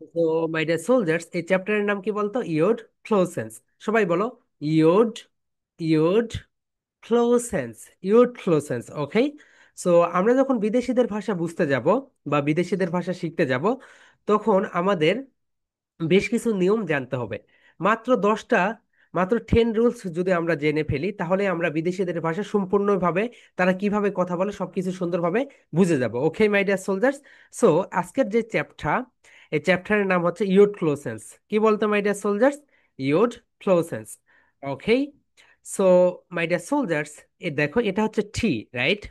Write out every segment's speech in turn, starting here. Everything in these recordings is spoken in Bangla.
তো মাই ডিয়ার সোলজার্স, এই চ্যাপ্টারের নাম কি বলতো? ইওড ফ্লোসেন্স। সবাই বলো, ইওড, ইওড ফ্লোসেন্স, ইওড ফ্লোসেন্স। ওকে। সো আমরা যখন বিদেশিদের ভাষা বুঝতে যাব বা বিদেশিদের ভাষা শিখতে যাব, তখন আমাদের বেশ কিছু নিয়ম জানতে হবে। মাত্র 10টা, মাত্র 10 রুলস যদি আমরা জেনে ফেলি, তাহলে আমরা বিদেশিদের ভাষা সম্পূর্ণভাবে তারা কিভাবে কথা বলে সবকিছু সুন্দরভাবে বুঝে যাব। ওকে মাই ডিয়ার সোলজার্স। সো আজকের যে চ্যাপ্টার, এই চ্যাপ্টারের নাম হচ্ছে ইওড ফ্লোসেন্স। কি বলতো মাই ডিয়ার সোলজার্স? ইওড ফ্লোসেন্স। Okay. So my dear soldiers, এ দেখো এটা হচ্ছে টি, রাইট?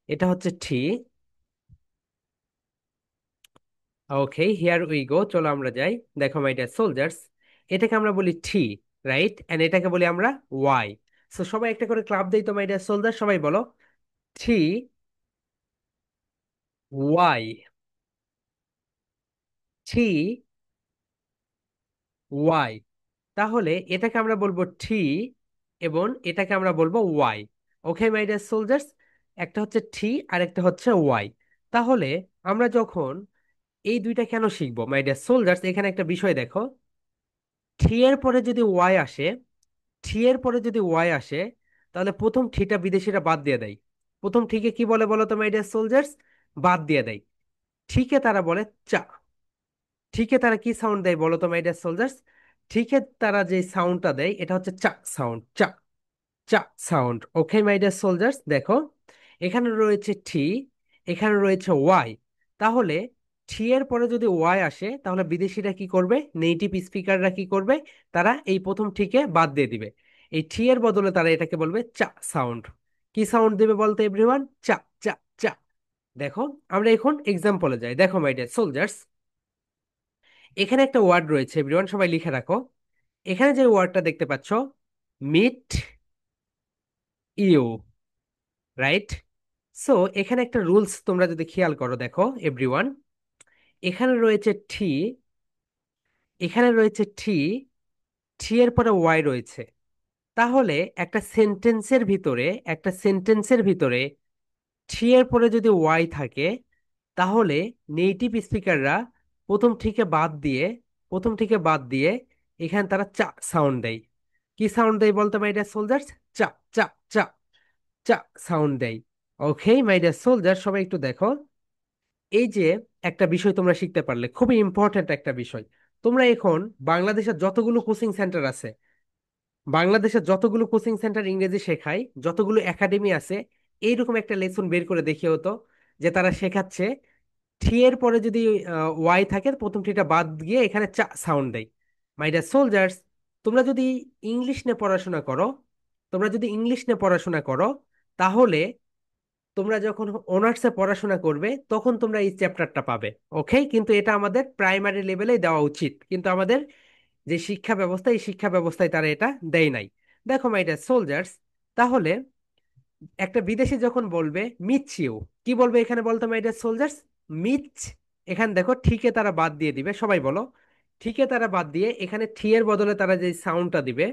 এটা হচ্ছে টি। ওকে, হিয়ার উই গো, চলো আমরা যাই। দেখো মাই ডিয়ার সোলজার্স, এটাকে আমরা বলি টি, রাইট? এন্ড এটাকে বলি আমরা ওয়াই। সো সবাই একটা করে ক্লাব দেই তো মাই ডিয়ার সোলজার, সবাই বলো টি, ওয়াই, টি, ওয়াই। তাহলে এটাকে আমরা বলবো টি এবং এটাকে আমরা বলবো Y. Okay my dear soldiers, একটা হচ্ছে টি আর একটা হচ্ছে ওয়াই। তাহলে আমরা যখন এই দুইটা কেন শিখবো মাই ডিয়ার সোলজার্স, এখানে একটা বিষয় দেখো। টি এর পরে যদি ওয়াই আসে, থ্রি এর পরে যদি ওয়াই আসে, তাহলে প্রথম থ্রিটা বিদেশিরা বাদ দিয়ে দেয়। প্রথম থ্রিকে কি বলে বলো তো মাই ডিয়ার সোলজার্স? বাদ দিয়ে দেয়। ঠিকে তারা বলে চা। ঠিকে তারা কি সাউন্ড দেয় বলো তো মাই ডিয়ার সোলজার্স? ঠিকে তারা যে সাউন্ডটা দেয় এটা হচ্ছে চা সাউন্ড, চা, চা sound. Okay my dear soldiers, দেখো এখানে রয়েছে টি, এখানে রয়েছে ওয়াই। তাহলে টি এর পরে যদি ওয়াই আসে, তাহলে বিদেশিরা কি করবে, নেটিভ স্পিকাররা কি করবে, তারা এই প্রথম টিকে বাদ দিয়ে দিবে। এই টি এর বদলে তারা এটাকে বলবে চা সাউন্ড। কি সাউন্ড দিবে বলতো এভরিওয়ান? চা, চা, চা। দেখো, আমরা এখন এক্সাম্পলে যাই। দেখো মাই ডিয়ার সোলজার্স, এখানে একটা ওয়ার্ড রয়েছে এভরিওয়ান, সবাই লিখে রাখো। এখানে যে ওয়ার্ডটা দেখতে পাচ্ছ, মিট ইউ, রাইট? সো এখানে একটা রুলস তোমরা যদি খেয়াল করো, দেখো এভরিওয়ান, এখানে রয়েছে টি, এখানে রয়েছে টি, টি এর পরে ওয়াই রয়েছে। তাহলে একটা সেন্টেন্সের ভিতরে, একটা সেন্টেন্সের ভিতরে টি এর পরে যদি ওয়াই থাকে, তাহলে নেটিভ স্পিকাররা প্রথম থেকে বাদ দিয়ে, প্রথম থেকে বাদ দিয়ে এখানে তারা চা সাউন্ড দেয়। কি সাউন্ড দেয় বলতো মাই ডিয়ার সোলজার্স? চা, চা, চা, চা সাউন্ড দেয়। ওকে মাই ডিয়ার সোলজার, সবাই একটু দেখো। এই যে একটা বিষয় তোমরা শিখতে পারলে, খুবই ইম্পর্ট্যান্ট একটা বিষয়। তোমরা এখন বাংলাদেশের যতগুলো কোচিং সেন্টার আছে, বাংলাদেশের যতগুলো কোচিং সেন্টার ইংরেজি শেখায়, যতগুলো একাডেমি আছে, এইরকম একটা লেসন বের করে দেখিয়ে হতো, যে তারা শেখাচ্ছে থ্রি এর পরে যদি ওয়াই থাকে, প্রথম থ্রিটা বাদ গিয়ে এখানে চা সাউন্ড দেয়। মাই ডিয়ার সোলজার্স, তোমরা যদি ইংলিশ নিয়ে পড়াশোনা করো, তোমরা যদি ইংলিশ নিয়ে পড়াশোনা করো, তাহলে তোমরা যখন অনার্সে পড়াশোনা করবে, তখন তোমরা এই চ্যাপ্টারটা পাবে। ওকে, কিন্তু এটা আমাদের প্রাইমারি লেভেলে দেওয়া উচিত, কিন্তু আমাদের যে শিক্ষা ব্যবস্থা, এই শিক্ষা ব্যবস্থায় তারা এটা দেয় নাই। দেখো মাই ডিয়ার সোলজার্স, তাহলে একটা বিদেশি যখন বলবে মিচ ইউ, কি বলবে এখানে বলতো মাই ডিয়ার সোলজার্স? মিচ। এখানে দেখো ঠিকে তারা বাদ দিয়ে দিবে, সবাই বলো ঠিকে তারা বাদ দিয়ে এখানে থি এর বদলে তারা যে সাউন্ডটা দিবে,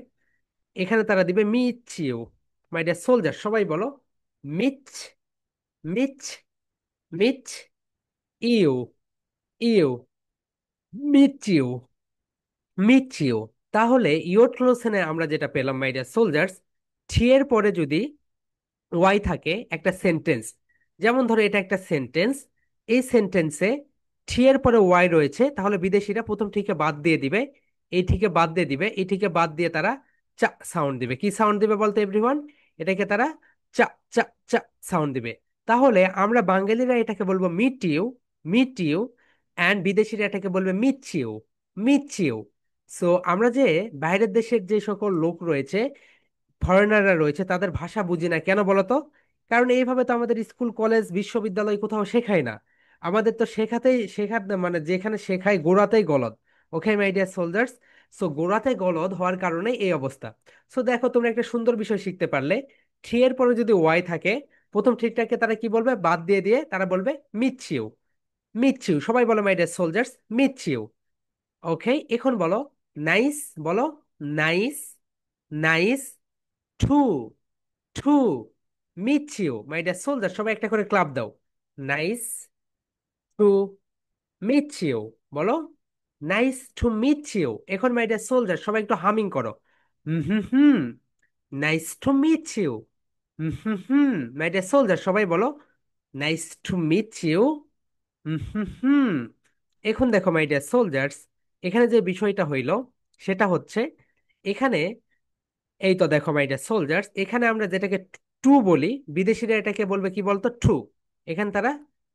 এখানে তারা দিবে meet you. My dear soldier, সবাই বলো meet, meet, meet you, you, meet you, meet you. তাহলে ইয়োর ক্লোজেনে আমরা যেটা পেলাম মাই ডিয়ার সোলজার্স, থি এর পরে যদি ওয়াই থাকে একটা সেন্টেন্স, যেমন ধরো এটা একটা সেন্টেন্স, এই সেন্টেন্সে থ্রি এর পরে ওয়াই রয়েছে, তাহলে বিদেশিরা প্রথম থেকে বাদ দিয়ে দিবে, এই থেকে বাদ দিয়ে দিবে, এই থেকে বাদ দিয়ে তারা চা সাউন্ড দিবে। কি সাউন্ড দিবে বলতো এভরিওয়ান? এটাকে তারা চা, চা, চা সাউন্ড দিবে। তাহলে আমরা বাঙালিরা এটাকে বলবো meet you, meet you, and বিদেশিরা এটাকে বলবে meet you, meet you. So আমরা যে বাইরের দেশের যে সকল লোক রয়েছে, ফরেনাররা রয়েছে, তাদের ভাষা বুঝি না কেন বলতো? কারণ এইভাবে তো আমাদের স্কুল কলেজ বিশ্ববিদ্যালয় কোথাও শেখায় না। আমাদের তো শেখাতেই শেখার মানে যেখানে শেখায় গোড়াতেই গলদ। ওকে মাই ডিয়ার সোলজার্স। সো গোড়াতে গলদ হওয়ার কারণে এই অবস্থা। সো দেখো, তোমরা একটা সুন্দর বিষয় শিখতে পারলে। থ্রি এর পরে যদি ওয়াই থাকে, প্রথম থ্রিটাকে তারা কি বলবে, বাদ দিয়ে দিয়ে তারা বলবে মিচ্ছিউ, মিচ্ছিউ। সবাই বলো মাই ডিয়ার সোলজার্স, মিচ্ছিউ। ওকে, এখন বলো নাইস, বলো nice, nice to, to meet you. My dear soldier, সবাই একটা করে ক্লাব দাও। নাইস টু মিট ইউ, বলো। Nice to meet you. এখন মাই ডিয়ার সোলজার সবাই একটু হামিং করো। Hmm hmm hmm. Nice to meet you. Hmm hmm hmm. My dear soldier সবাই বলো, nice to meet you. Hmm hmm hmm. এখন দেখো মাই ডিয়ার সোলজার্স, এখানে যে বিষয়টা হইল সেটা হচ্ছে, এখানে এই তো দেখো মাই ডিয়ার সোলজার্স, এখানে আমরা যেটাকে টু বলি, বিদেশিরা এটাকে বলবে কি বলতো, টু। এখানে তারা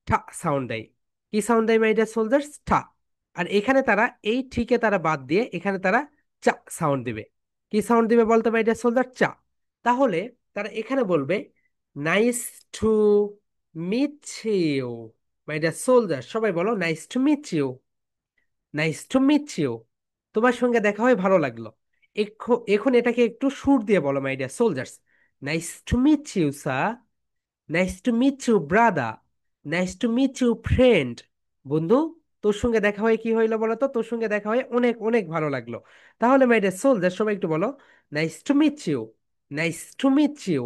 ঠা সাউন্ড দেয়। কি সাউন্ড দেয় মাই ডিয়ার সোলজার্স? ঠা। আর এখানে তারা এই ঠিকে তারা বাদ দিয়ে এখানে তারা চা সাউন্ড দিবে। কি সাউন্ড দিবে বলতো মাই ডিয়ার সোলজার? চা। তাহলে তারা এখানে বলবে nice to meet you. My dear soldier সবাই বলো, nice to meet you. Nice to meet you. তোমার সঙ্গে দেখা হয়ে ভালো লাগলো। এখন এটাকে একটু সুর দিয়ে বলো my dear soldiers. Nice to meet you sir. Nice to meet you brother. Nice to meet you friend. বন্ধু, তোর সঙ্গে দেখা হয়ে কি হইলো বলো তো? তোর সঙ্গে দেখা হয়ে অনেক অনেক ভালো লাগলো। তাহলে মাই ডিয়ার সোলজার সবাই একটু বলো, nice to meet you. Nice to meet you.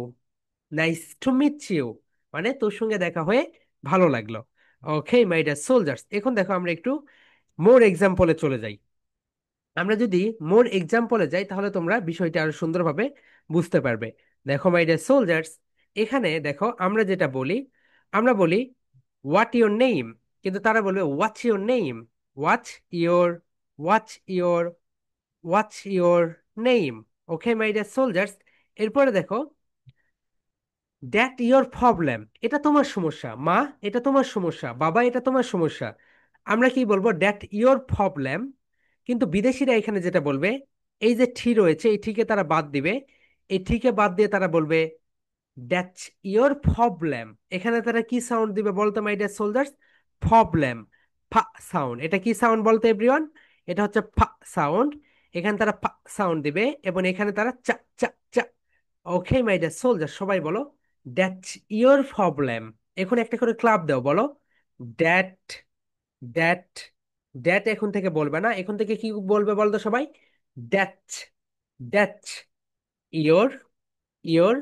Nice to meet you. মানে তোর সঙ্গে দেখা হয়ে ভালো লাগলো। ওকে মাই ডিয়ার সোলজার্স, এখন দেখো আমরা একটু মোর এক্সাম্পলে চলে যাই। আমরা যদি মোর এক্সাম্পলে যাই তাহলে তোমরা বিষয়টা আরো সুন্দরভাবে বুঝতে পারবে। দেখো মাই ডিয়ার সোলজার্স, এখানে দেখো আমরা যেটা বলি, আমরা বলি হোয়াট ইওর নেম, কিন্তু তারা বলবে what's your name. What's your, what's your, what's your name. Okay my dear soldiers, এরপরে দেখো দ্যাট ইওর প্রবলেম, এটা তোমার সমস্যা। মা, এটা তোমার সমস্যা। বাবা, এটা তোমার সমস্যা। আমরা কি বলবো? That your problem. কিন্তু বিদেশিরা এখানে যেটা বলবে, এই যে ঠি রয়েছে এই ঠিকে তারা বাদ দিবে। এই ঠিকে বাদ দিয়ে তারা বলবে দ্যাটস ইওর প্রবলেম। এখানে তারা কি সাউন্ড দিবে বলতো মাই ডিয়ার সোলজার্স? প্রবলেম। ফা সাউন্ড। এটা কি সাউন্ড বলতো এভরিওয়ান? এটা হচ্ছে ফা সাউন্ড। এখানে তারা ফা সাউন্ড দিবে এবং এখানে তারা চা চা চা। ওকে মাই ডিয়ার সোলজার সবাই বলো, দ্যাটস ইওর প্রবলেম। এখন একটা করে ক্লাব দাও, বলো দ্যাট, দ্যাট, দ্যাট এখন থেকে বলবে না, এখন থেকে কি বলবে বলতো সবাই? That, that your, your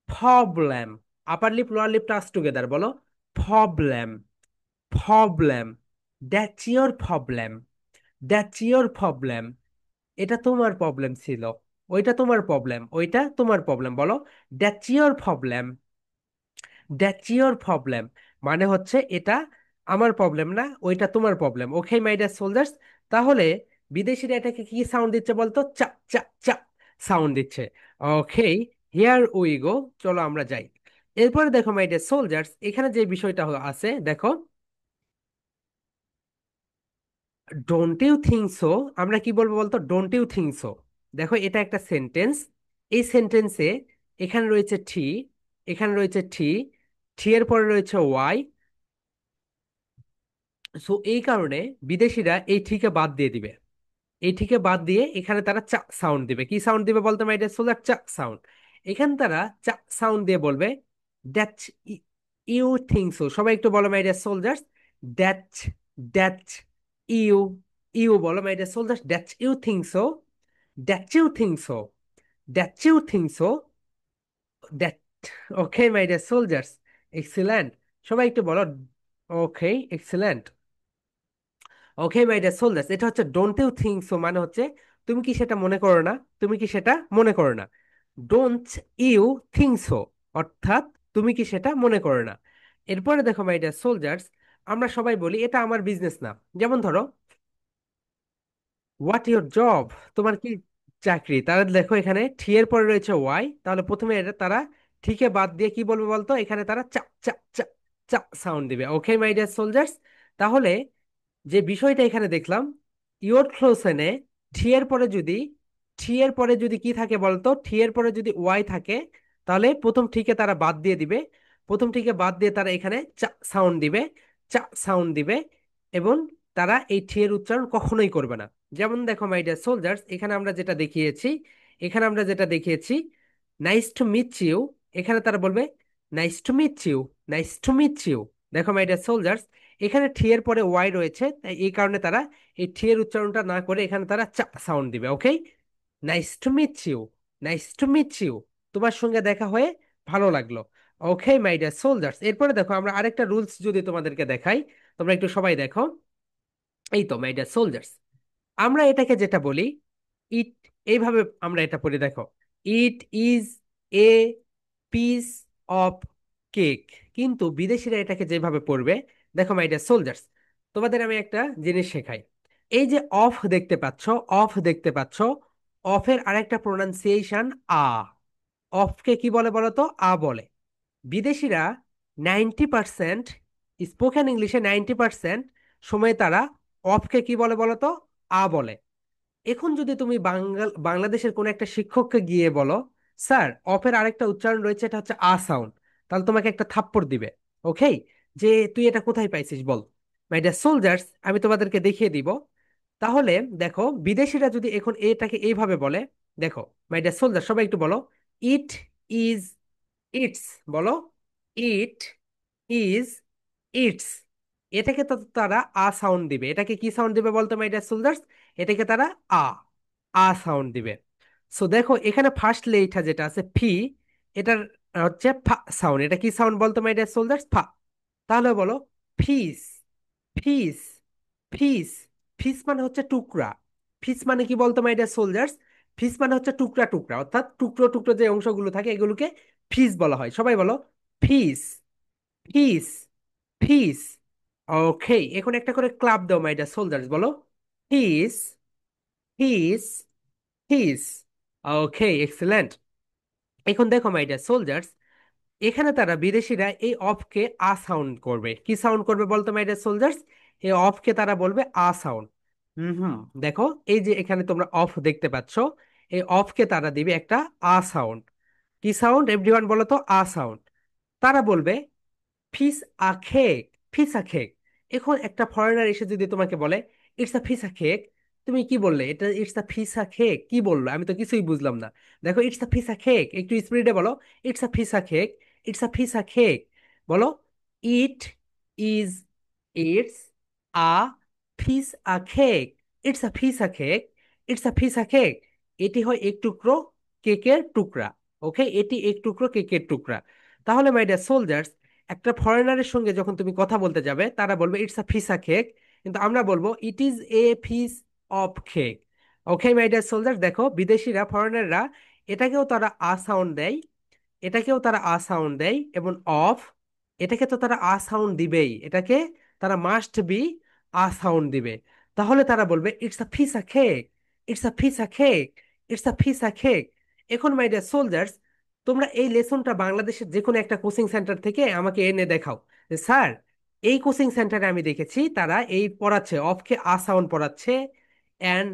problem. Upper lip lower lip touch together, বলো problem, problem. That's your problem. That's your problem. এটা তোমার প্রবলেম ছিল। ওইটা তোমার প্রবলেম, ওইটা তোমার প্রবলেম। বলো that's your problem. That's your problem. মানে হচ্ছে এটা আমার প্রবলেম না, ওইটা তোমার problem. Okay my dear soldiers, তাহলে বিদেশিরা এটাকে কি সাউন্ড দিচ্ছে বলতো? চা চা চা সাউন্ড দিচ্ছে। ওকে, হিয়ার উই গো। চলো আমরা যাই। এরপরে দেখো মাই ডিয়ার সোলজার্স, এখানে যে বিষয়টা আছে দেখো, ডোন্ট ইউ থিঙ্ক সো। আমরা কি বলবো বলতো? Don't you think so. দেখো এটা একটা সেন্টেন্স। এই সেন্টেন্সে এখানে রয়েছে ঠি, এখানে রয়েছে ঠি, ঠি এর পরে রয়েছে ওয়াই। সো এই কারণে বিদেশিরা এই ঠিকে বাদ দিয়ে দিবে। এই ঠিকে বাদ দিয়ে এখানে তারা চা সাউন্ড দিবে। কি সাউন্ড দিবে বলতে মাই ডিয়ার সোলার? চা সাউন্ড। এখানে তারা চা সাউন্ড দিয়ে বলবে দ্যাট ইউ থিঙ্ক সো। সবাই একটু বলো my dear soldiers, that, that you, you বলো my dear soldiers, that you think so. That you think so. That you think so. That. Okay my dear soldiers, excellent. সবাই একটু বলো, okay excellent. Okay my dear soldiers, এটা হচ্ছে ডোন্ট ইউ থিঙ্ক সো, মানে হচ্ছে তুমি কি সেটা মনে করো না? তুমি কি সেটা মনে করো না? ডোন্ট ইউ থিঙ্ক সো, অর্থাৎ তুমি কি সেটা মনে করো না। এরপরে দেখো মাই ডিয়ার সোলজার্স, আমরা সবাই বলি এটা আমার বিজনেস না। যেমন ধরো হোয়াট ইউর জব, তোমার কি চাকরি? তাহলে দেখো এখানে ঠি এর পরে রয়েছে ওয়াই, তাহলে প্রথমে এটা তারা ঠিকে বাদ দিয়ে কি বলবো বলতো? এখানে তারা চা চা চা চা সাউন্ড দিবে। ওকে মাই ডিয়ার সোলজার্স, তাহলে যে বিষয়টা এখানে দেখলাম, ইওর ক্লোজেনে ঠি এর পরে যদি, ঠি এর পরে যদি কি থাকে বলতো? ঠি এর পরে যদি ওয়াই থাকে, তাহলে প্রথম ঠিকে তারা বাদ দিয়ে দিবে। প্রথম ঠিকে বাদ দিয়ে তারা এখানে চা সাউন্ড দিবে, চা সাউন্ড দিবে। এবং তারা এই ঠি এর উচ্চারণ কখনোই করবে না। যেমন দেখো মাই ডিয়ার সোলজার্স, এখানে আমরা যেটা দেখিয়েছি, এখানে আমরা যেটা দেখিয়েছি, নাইস টু মিট ইউ, এখানে তারা বলবে nice to meet you, nice to meet you. দেখো মাই ডিয়ার সোলজার্স, এখানে ঠি এর পরে ওয়াই রয়েছে, তাই এই কারণে তারা এই ঠি এর উচ্চারণটা না করে এখানে তারা চা সাউন্ড দিবে। Okay, nice to meet you, nice to meet you. তোমার সঙ্গে দেখা হয়ে ভালো লাগলো। ওকে মাই ডিয়ার সোলজার্স, এরপরে দেখো আমরা আরেকটা রুলস যদি তোমাদেরকে দেখাই, তোমরা একটু সবাই দেখো। এই তো মাই ডিয়ার সোলজার্স, আমরা এটাকে যেটা বলি ইট, এইভাবে আমরা এটা পড়ি, দেখো, ইট is a piece of cake. কিন্তু বিদেশিরা এটাকে যেভাবে পড়বে, দেখো মাই ডিয়ার সোলজার্স, তোমাদের আমি একটা জিনিস শেখাই। এই যে অফ দেখতে পাচ্ছ, অফ দেখতে পাচ্ছ, অফের আরেকটা প্রোনাউন্সিয়েশন আ। অফকে কি বলে বলো তো? আ বলে। বিদেশিরা 90%, স্পোকেন ইংলিশে 90% সময় তারা অফকে কি বলে বলো তো? আ বলে। এখন যদি তুমি বাংলাদেশের কোন একটা শিক্ষককে গিয়ে বলো, স্যার অফের আরেকটা উচ্চারণ রয়েছে, এটা হচ্ছে আ সাউন্ড, তাহলে তোমাকে একটা থাপ্পড় দিবে। ওকে, যে তুই এটা কোথায় পাইছিস বল। মাই ডিয়ার সোলজার্স, আমি তোমাদেরকে দেখিয়ে দিব। তাহলে দেখো, বিদেশিরা যদি এখন এটাকে এইভাবে বলে, দেখো মাই ডিয়ার সোলজার, সবাই একটু বলো, ইট ইজ ইটস, বলো, ইট ইজ ইটস। এটাকে তো তারা আ সাউন্ড দিবে। এটাকে কি সাউন্ড দিবে বলতো মাই ডিয়ার সোলজার্স? এটাকে তারা আ, আ সাউন্ড দিবে। সো দেখো এখানে ফার্স্ট লেটার যেটা আছে ফি, এটার হচ্ছে ফা সাউন্ড। এটা কি সাউন্ড বলতো মাই ডিয়ার সোলজার্স? ফা। তাহলে বলো ফিস, ফিস, ফিস। ফিস মানে হচ্ছে টুকরা। ফিস মানে কি বলতো মাই ডিয়ার সোলজার্স? ফিস মানে হচ্ছে টুকরা টুকরা, অর্থাৎ টুকরো টুকরো যে অংশগুলো থাকে এগুলোকে ফিস বলা হয়। সবাই বলো ফিস, ফিস, ফিস। ওকে, এখন একটা করে ক্লাব দাও মাই ডিয়ার সোলজার্স, বলো ফিস, ফিস, ফিস। ওকে, এক্সেলেন্ট। এখন দেখো মাই ডিয়ার সোলজার্স, এখানে তারা বিদেশিরা এই অফকে আ সাউন্ড করবে। কি সাউন্ড করবে বলতো মাই ডিয়ার সোলজার্স? এই অফকে তারা বলবে আ সাউন্ড। হুম হুম, দেখো এই যে এখানে তোমরা অফ দেখতে পাচ্ছ, এই অফকে তারা দিবে একটা আ সাউন্ড। কি সাউন্ড এভরিওয়ান বলো তো? আ সাউন্ড। তারা বলবে ফিস a cake, fees a cake. এখন একটা ফরেনার এসে যদি তোমাকে বলে it's a fees a cake, তুমি কি বললে? এটা it's a fees a cake কি বললো? আমি তো কিছুই বুঝলাম না। দেখো it's a fees a cake, একটু স্পিডে বলো, it's a fees a cake, it's a fees a cake. বলো it is it's a fees a cake, it's a fees a cake, it's a fees a cake. এটি হয় এক টুকরো কেকের টুকরা। ওকে, এটি এক টুকরো কেকের টুকরা। তাহলে মাই ডিয়ার সোলজার্স, একটা ফরেনারের সঙ্গে যখন তুমি কথা বলতে যাবে, তারা বলবে it's a fees a cake, কিন্তু আমরা বলবো ইট is a piece of cake. Okay my dear soldier, দেখো বিদেশিরা, ফরেনাররা এটাকেও তারা আ সাউন্ড দেয়, এটাকেও তারা আ সাউন্ড দেয়, এবং অফ, এটাকে তো তারা আ সাউন্ড দিবেই, এটাকে তারা মাস্ট বি আ সাউন্ড দিবে। তাহলে তারা বলবে it's a fees a cake, it's a fees a cake, it's a fees a cake. এখন মাই ডিয়ার সোলজার্স, তোমরা এই লেসনটা বাংলাদেশের যে কোনো একটা কোচিং সেন্টার থেকে আমাকে এনে দেখাও যে স্যার, এই কোচিং সেন্টারে আমি দেখেছি তারা এই পড়াচ্ছে, অফকে আ সাউন্ড পড়াচ্ছে, অ্যান্ড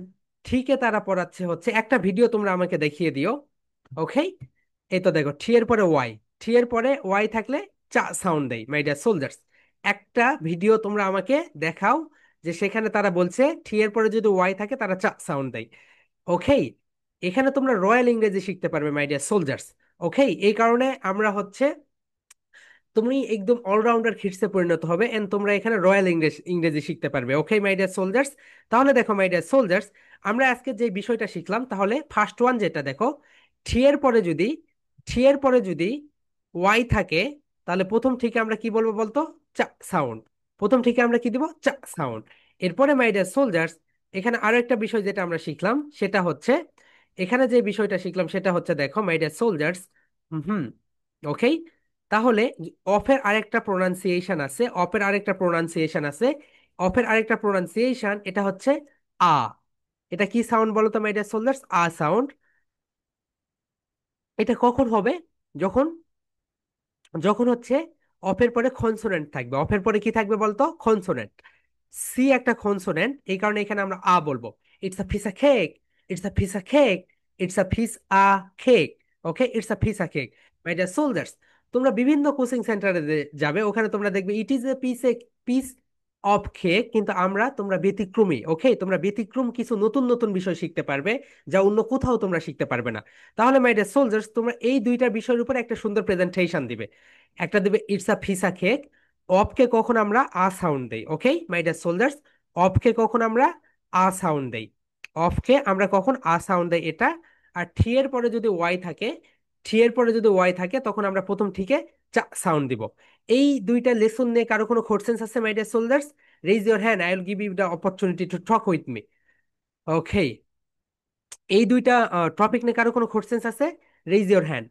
ঠিকই তারা পড়াচ্ছে হচ্ছে, একটা ভিডিও তোমরা আমাকে দেখিয়ে দিও। ওকে, এই তো দেখো টি এর পরে ওয়াই, টি এর পরে ওয়াই থাকলে চা সাউন্ড দেয় মাই ডিয়ার সোলজার্স। একটা ভিডিও তোমরা আমাকে দেখাও যে সেখানে তারা বলছে টি এর পরে যদি ওয়াই থাকে তারা চা সাউন্ড দেয়। ওকে, এখানে তোমরা রয়্যাল ইংরেজি শিখতে পারবে মাই ডিয়ার সোলজার্স। ওকে, এই কারণে আমরা হচ্ছে, তুমি একদম অলরাউন্ডার খিডসে পরিণত হবে, এন্ড তোমরা এখানে রয়্যাল ইংরেজি শিখতে পারবে। ওকে মাই ডিয়ার সোলজার্স, তাহলে দেখো মাই ডিয়ার সোলজার্স, আমরা আজকে যে বিষয়টা শিখলাম, তাহলে ফার্স্ট ওয়ান যেটা দেখো, থ্রি এর পরে যদি, থ্রি এর পরে যদি ওয়াই থাকে, তাহলে প্রথম থেকে আমরা কি বলবো বলতো? চা সাউন্ড। প্রথম থেকে আমরা কি দিব? চা সাউন্ড। এরপরে মাই ডিয়ার সোলজার্স, এখানে আরো একটা বিষয় যেটা আমরা শিখলাম সেটা হচ্ছে, এখানে যে বিষয়টা শিখলাম সেটা হচ্ছে, দেখো মাই ডিয়ার সোলজার্স, হুম, ওকে, তাহলে অফের আরেকটা প্রোনাউন্সিয়েশন আছে, অফের আরেকটা প্রোনাউন্সিয়েশন আছে, অফের আরেকটা প্রোনাউন্সিয়েশন, এটা হচ্ছে আ। এটা কি সাউন্ড বলো তো my dear soldiers? A sound. এটা কখন হবে? যখন, যখন হচ্ছে অফের পরে কনসোনেন্ট থাকবে। অফের পরে কি থাকবে বলতো? কনসোনেন্ট। সি একটা কনসোনেন্ট, এই কারণে এখানে আমরা আ বলবো। It's a piece a cake, it's a piece a cake, it's a piece a cake. Okay, it's a piece a cake. My dear soldiers, তোমরা বিভিন্ন কোচিং সেন্টারে যাবে, ওখানে তোমরা দেখবে it is a piece, a piece of cake, কিন্তু আমরা, তোমরা ব্যতিক্রমী। ওকে, তোমরা ব্যতিক্রম কিছু নতুন নতুন বিষয় শিখতে পারবে যা অন্য কোথাও তোমরা শিখতে পারবে না। তাহলে মাই ডিয়ার সোলজার্স, তোমরা এই দুইটা বিষয়ের উপর একটা সুন্দর প্রেজেন্টেশন দিবে। একটা দিবে ইটস আ ফিসা কেক, অফকে কখন আমরা আ সাউন্ড দেই। ওকে মাই ডিয়ার সোলজার্স, অফকে কখন আমরা আ সাউন্ড দেই, অফকে আমরা কখন আ সাউন্ড দেই এটা। আর থি এর পরে যদি ওয়াই থাকে, থি এর পরে যদি ওয়াই থাকে, তখন আমরা প্রথম থেকে চা সাউন্ড দিব। এই দুইটা লেসন নিয়ে কারো কোনো কোশ্চেন্স আছে my dear soldiers? Raise your hand, I will give you the opportunity to talk with me. Okay, এই দুইটা টপিক নিয়ে কারো কোনো কোশ্চেন্স আছে? Raise your hand.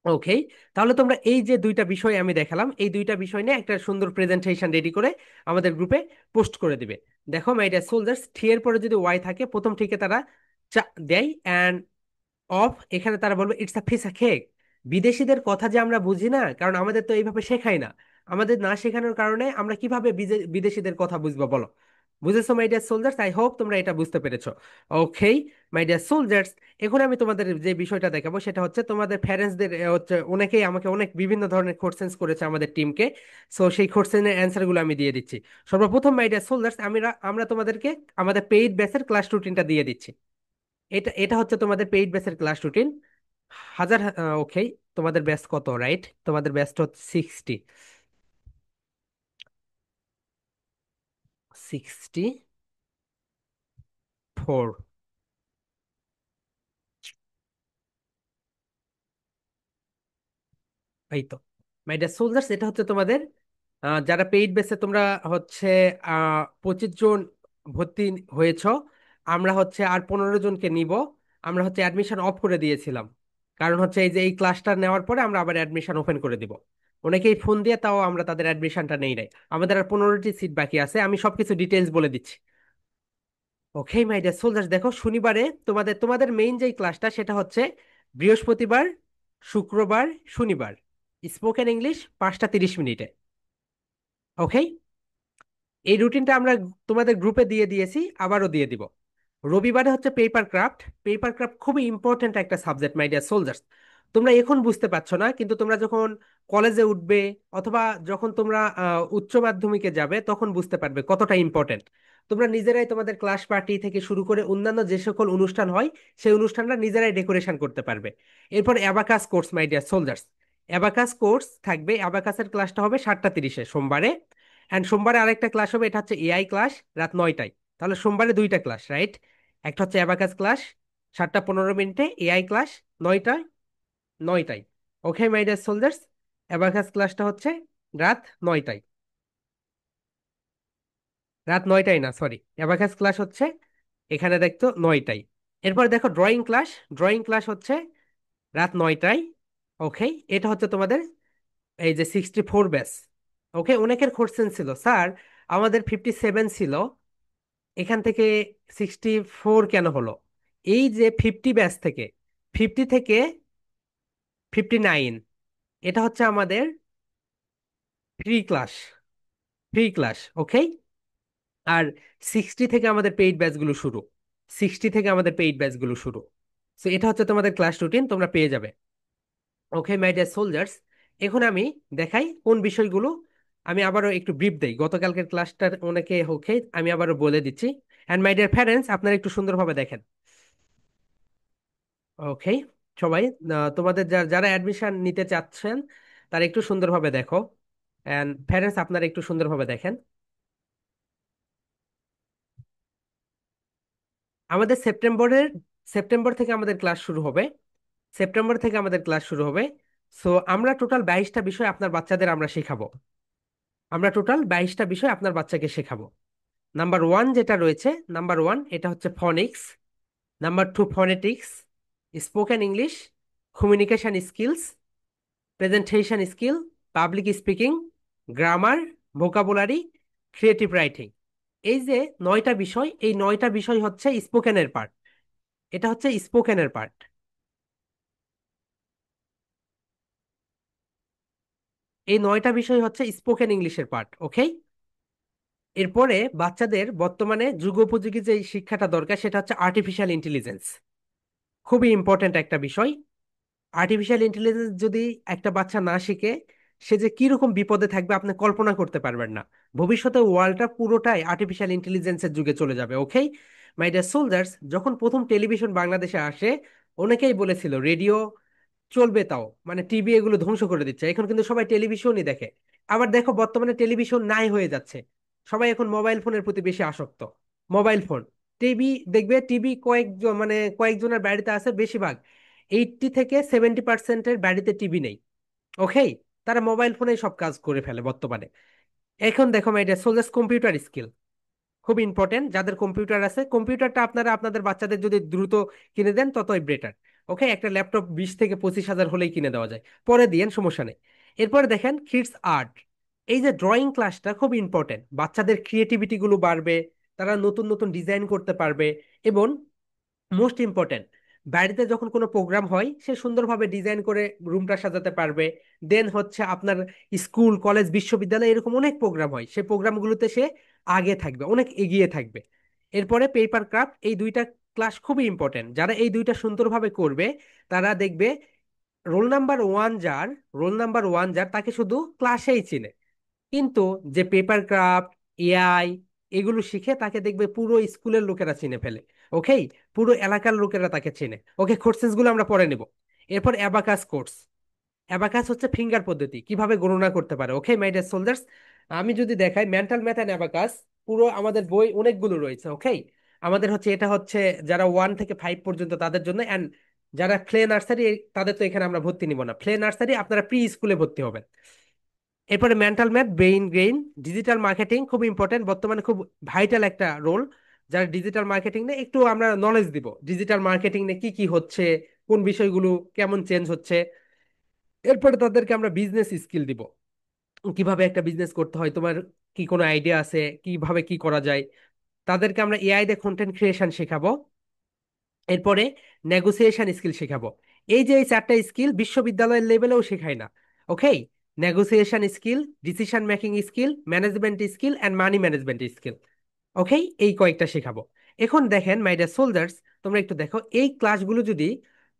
ওকে, তাহলে তোমরা এই যে দুইটা বিষয় আমি দেখালাম, এই দুইটা বিষয় নিয়ে একটা সুন্দর প্রেজেন্টেশন রেডি করে আমাদের গ্রুপে পোস্ট করে দিবে। দেখো মাই ডিয়ার সোলজার্স, টি এর পরে যদি ওয়াই থাকে, প্রথম ঠিকে তারা দেয়, অ্যান্ড অফ এখানে তারা বলবে it's a piece a cake. বিদেশিদের কথা যে আমরা বুঝি না, কারণ আমাদের তো এইভাবে শেখাই না। আমাদের না শেখানোর কারণে আমরা কিভাবে বিদেশিদের কথা বুঝবো বলো? বুঝেছো my dear soldiers? I hope তোমরা এটা বুঝতে পেরেছো। ওকে মাই ডিয়ার সোলজার্স, এখন আমি তোমাদের যে বিষয়টা দেখাবো সেটা হচ্ছে তোমাদের প্যারেন্টসদের হচ্ছে অনেকেই আমাকে অনেক বিভিন্ন ধরনের কোশ্চেন্স করেছে আমাদের টিমকে। সো সেই কোশ্চেনের অ্যান্সার গুলো আমি দিয়ে দিচ্ছি। সর্বপ্রথম মাই ডিয়ার সোলজার্স, আমরা তোমাদেরকে আমাদের পেইড ব্যাচের ক্লাস রুটিনটা দিয়ে দিচ্ছি। এটা এটা হচ্ছে তোমাদের পেইড ব্যাচের ক্লাস রুটিন। ওকে, তোমাদের ব্যাচ কত, রাইট? তোমাদের ব্যাচ হচ্ছে 64। এই তো মাই ডিয়ার সোলজার্স, এটা হচ্ছে তোমাদের যারা পেইড বেসে তোমরা হচ্ছে 25 জন ভর্তি হয়েছ। আমরা হচ্ছে আর 15 জনকে নিব। আমরা হচ্ছে অ্যাডমিশন অফ করে দিয়েছিলাম, কারণ হচ্ছে এই যে এই ক্লাসটা নেওয়ার পরে আমরা আবার অ্যাডমিশন ওপেন করে দিব। অনেকেই ফোন দিয়ে, তাও আমরা তাদের অ্যাডমিশনটা নেই নাই। আমাদের আর 15টি সিট বাকি আছে, আমি সবকিছু ডিটেলস বলে দিচ্ছি। ওকে মাই ডিয়ার সোলজার্স, দেখো শনিবারে তোমাদের তোমাদের মেইন যেই ক্লাসটা সেটা হচ্ছে বৃহস্পতিবার, শুক্রবার, শনিবার স্পোকেন ইংলিশ 5টা 30 মিনিটে। ওকে, এই রুটিনটা আমরা তোমাদের গ্রুপে দিয়ে দিয়েছি, আবারও দিয়ে দিব। রবিবারে হচ্ছে পেপার ক্রাফট। পেপার ক্রাফট খুবই ইম্পর্ট্যান্ট একটা সাবজেক্ট মাই ডিয়ার সোলজার্স। তোমরা এখন বুঝতে পারছো না, কিন্তু তোমরা যখন কলেজে উঠবে অথবা যখন তোমরা উচ্চ মাধ্যমিকে যাবে তখন বুঝতে পারবে কতটা ইম্পর্ট্যান্ট। তোমরা নিজেরাই তোমাদের ক্লাস পার্টি থেকে শুরু করে অন্যান্য যে সকল অনুষ্ঠান হয় সেই অনুষ্ঠানটা নিজেরাই ডেকোরেশন করতে পারবে। এরপর abacus course my dear soldiers, abacus course থাকবে। অ্যাবাকাসের ক্লাসটা হবে 7টা 30-এ সোমবারে। অ্যান্ড সোমবারে আরেকটা ক্লাস হবে, এটা হচ্ছে এআই ক্লাস, রাত 9টায়। তাহলে সোমবারে দুইটা ক্লাস, রাইট? একটা হচ্ছে অ্যাবাকাস ক্লাস 7টা 15 মিনিটে, এআই ক্লাস 9টায়। Okay my dear soldiers, abacus ক্লাসটা হচ্ছে রাত 9টায়। রাত 9টায় না, সরি, অ্যাবাকাস ক্লাস হচ্ছে এখানে দেখতো 9টায়। এরপর দেখো ড্রয়িং ক্লাস। ড্রয়িং ক্লাস হচ্ছে রাত 9টায়। ওকে, এটা হচ্ছে তোমাদের এই যে 64 ব্যাচ। ওকে, অনেকের কোশ্চেন ছিল, স্যার আমাদের 57 ছিল, এখান থেকে 64 কেন হলো? এই যে 50 ব্যাচ থেকে, 50 থেকে 59, এটা হচ্ছে আমাদের ফ্রি ক্লাস। ফ্রি ক্লাস, ওকে। আর 60 থেকে আমাদের পেইড ব্যাচগুলো শুরু। 60 থেকে আমাদের পেইড ব্যাচগুলো শুরু। তো এটা হচ্ছে তোমাদের ক্লাস রুটিন, তোমরা পেয়ে যাবে। ওকে মাই ডিয়ার সোলজার্স, এখন আমি দেখাই কোন বিষয়গুলো। আমি আবারও একটু ব্রিফ দেই গতকালকের ক্লাসটার, অনেকে ওকে আমি আবারও বলে দিচ্ছি। অ্যান্ড মাই ডিয়ার প্যারেন্টস, আপনারা একটু সুন্দরভাবে দেখেন। ওকে, সবাই তোমাদের যারা অ্যাডমিশন নিতে চাচ্ছেন তারা একটু সুন্দরভাবে দেখো। অ্যান্ড প্যারেন্টস আপনারা একটু সুন্দরভাবে দেখেন। আমাদের সেপ্টেম্বর থেকে আমাদের ক্লাস শুরু হবে। সেপ্টেম্বর থেকে আমাদের ক্লাস শুরু হবে। সো আমরা টোটাল 22টা বিষয় আপনার বাচ্চাদের আমরা শেখাবো। আমরা টোটাল 22টা বিষয় আপনার বাচ্চাকে শেখাবো। নাম্বার ওয়ান যেটা রয়েছে, নাম্বার ওয়ান এটা হচ্ছে phonics. Number two phonetics, spoken English, communication skills, presentation skill, public speaking, grammar, vocabulary, creative writing. এই যে 9টা বিষয়, এই 9টা বিষয় হচ্ছে স্পোকেনের পার্ট। এটা হচ্ছে স্পোকেনের পার্ট। এই 9টা বিষয় হচ্ছে স্পোকেন ইংলিশের পার্ট। ওকে, এরপরে বাচ্চাদের বর্তমানে যুগোপযোগী যে শিক্ষাটা দরকার সেটা হচ্ছে আর্টিফিশিয়াল ইন্টেলিজেন্স। খুবই ইম্পর্ট্যান্ট একটা বিষয়। আর্টিফিশিয়াল ইন্টেলিজেন্স যদি একটা বাচ্চা না শিখে, সে যে কিরকম বিপদে থাকবে আপনি কল্পনা করতে পারবেন না। ভবিষ্যতে ওয়ার্ল্ডটা পুরোটাই আর্টিফিশিয়াল ইন্টেলিজেন্সের যুগে চলে যাবে। ওকে মাই ডিয়ার সোলজার্স, যখন প্রথম টেলিভিশন বাংলাদেশে আসে অনেকেই বলেছিল রেডিও চলবে, তাও মানে টিভি এগুলো ধ্বংস করে দিচ্ছে। এখন কিন্তু সবাই টেলিভিশনই দেখে। আবার দেখো বর্তমানে টেলিভিশন নাই হয়ে যাচ্ছে, সবাই এখন মোবাইল ফোনের প্রতি বেশি আসক্ত। মোবাইল ফোন, টিভি দেখবে, টিভি কয়েকজন মানে কয়েকজনের বাড়িতে আছে, বেশিরভাগ 80 থেকে 70%-এর বাড়িতে টিভি নেই। ওকে, তারা মোবাইল ফোনে সব কাজ করে ফেলে বর্তমানে। এখন দেখো my dear soldiers, computer skill. খুব ইম্পর্টেন্ট। যাদের কম্পিউটার আছে, কম্পিউটারটা আপনারা আপনাদের বাচ্চাদের যদি দ্রুত কিনে দেন ততই বেটার। ওকে, একটা ল্যাপটপ 20 থেকে 25 হাজার হলেই কিনে দেওয়া যায়, পরে দিয়েন, সমস্যা নেই। এরপরে দেখেন কিডস আর্ট। এই যে ড্রয়িং ক্লাসটা খুব ইম্পর্টেন্ট, বাচ্চাদের ক্রিয়েটিভিটি গুলো বাড়বে, তারা নতুন নতুন ডিজাইন করতে পারবে। এবং মোস্ট ইম্পর্টেন্ট, বাড়িতে যখন কোনো প্রোগ্রাম হয় সে সুন্দরভাবে ডিজাইন করে রুমটা সাজাতে পারবে। দেন হচ্ছে আপনার স্কুল কলেজ বিশ্ববিদ্যালয় এরকম অনেক প্রোগ্রাম হয়, সেই প্রোগ্রামগুলোতে সে আগে থাকবে, অনেক এগিয়ে থাকবে। এরপরে পেপার ক্রাফট, এই দুইটা ক্লাস খুবই ইম্পর্টেন্ট। যারা এই দুইটা সুন্দরভাবে করবে তারা দেখবে রোল নাম্বার ওয়ান যার রোল নাম্বার ওয়ান যার তাকে শুধু ক্লাসেই চিনে, কিন্তু যে পেপার ক্রাফট, এআই এগুলো শিখে তাকে দেখবে পুরো স্কুলের লোকেরা চিনে ফেলে। ওকে, পুরো এলাকার লোকেরা তাকে চেনে। ওকে, কোর্সেস গুলো আমরা পরে নেব। এরপর অ্যাবাকাস কোর্স। অ্যাবাকাস হচ্ছে ফিঙ্গার পদ্ধতি, কিভাবে গণনা করতে পারে। ওকে মাই ডিয়ার সোলজার্স, আমি যদি দেখাই মেন্টাল ম্যাথ অ্যান্ড অ্যাবাকাস, পুরো আমাদের বই অনেকগুলো রয়েছে। ওকে, আমাদের হচ্ছে এটা হচ্ছে যারা 1 থেকে 5 পর্যন্ত তাদের জন্য, অ্যান্ড যারা প্লে নার্সারি তাদের তো এখানে আমরা ভর্তি নিব না, প্লে নার্সারি আপনারা প্রি স্কুলে ভর্তি হবেন। এরপরে mental math, brain gain, digital marketing খুব ইম্পর্টেন্ট, বর্তমানে খুব ভাইটাল একটা রোল। যারা ডিজিটাল মার্কেটিং নিয়ে একটু আমরা নলেজ দিব, ডিজিটাল মার্কেটিং নিয়ে কি কি হচ্ছে, কোন বিষয়গুলো কেমন চেঞ্জ হচ্ছে। এরপরে তাদেরকে আমরা বিজনেস স্কিল দিব, কিভাবে একটা বিজনেস করতে হয়, তোমার কি কোনো আইডিয়া আছে, কিভাবে কি করা যায়। তাদেরকে আমরা এআই দিয়ে কন্টেন্ট ক্রিয়েশন শেখাবো। এরপরে নেগোসিয়েশন স্কিল শেখাবো। এই যে এই 4টা স্কিল বিশ্ববিদ্যালয়ের লেভেলেও শেখায় না। Okay, negotiation skill, decision making skill, management skill and money management skill. Okay, এই কয়েকটা শেখাবো। এখন দেখেন মাই ডিয়ার সোলজার্স, তোমরা একটু দেখো এই ক্লাসগুলো যদি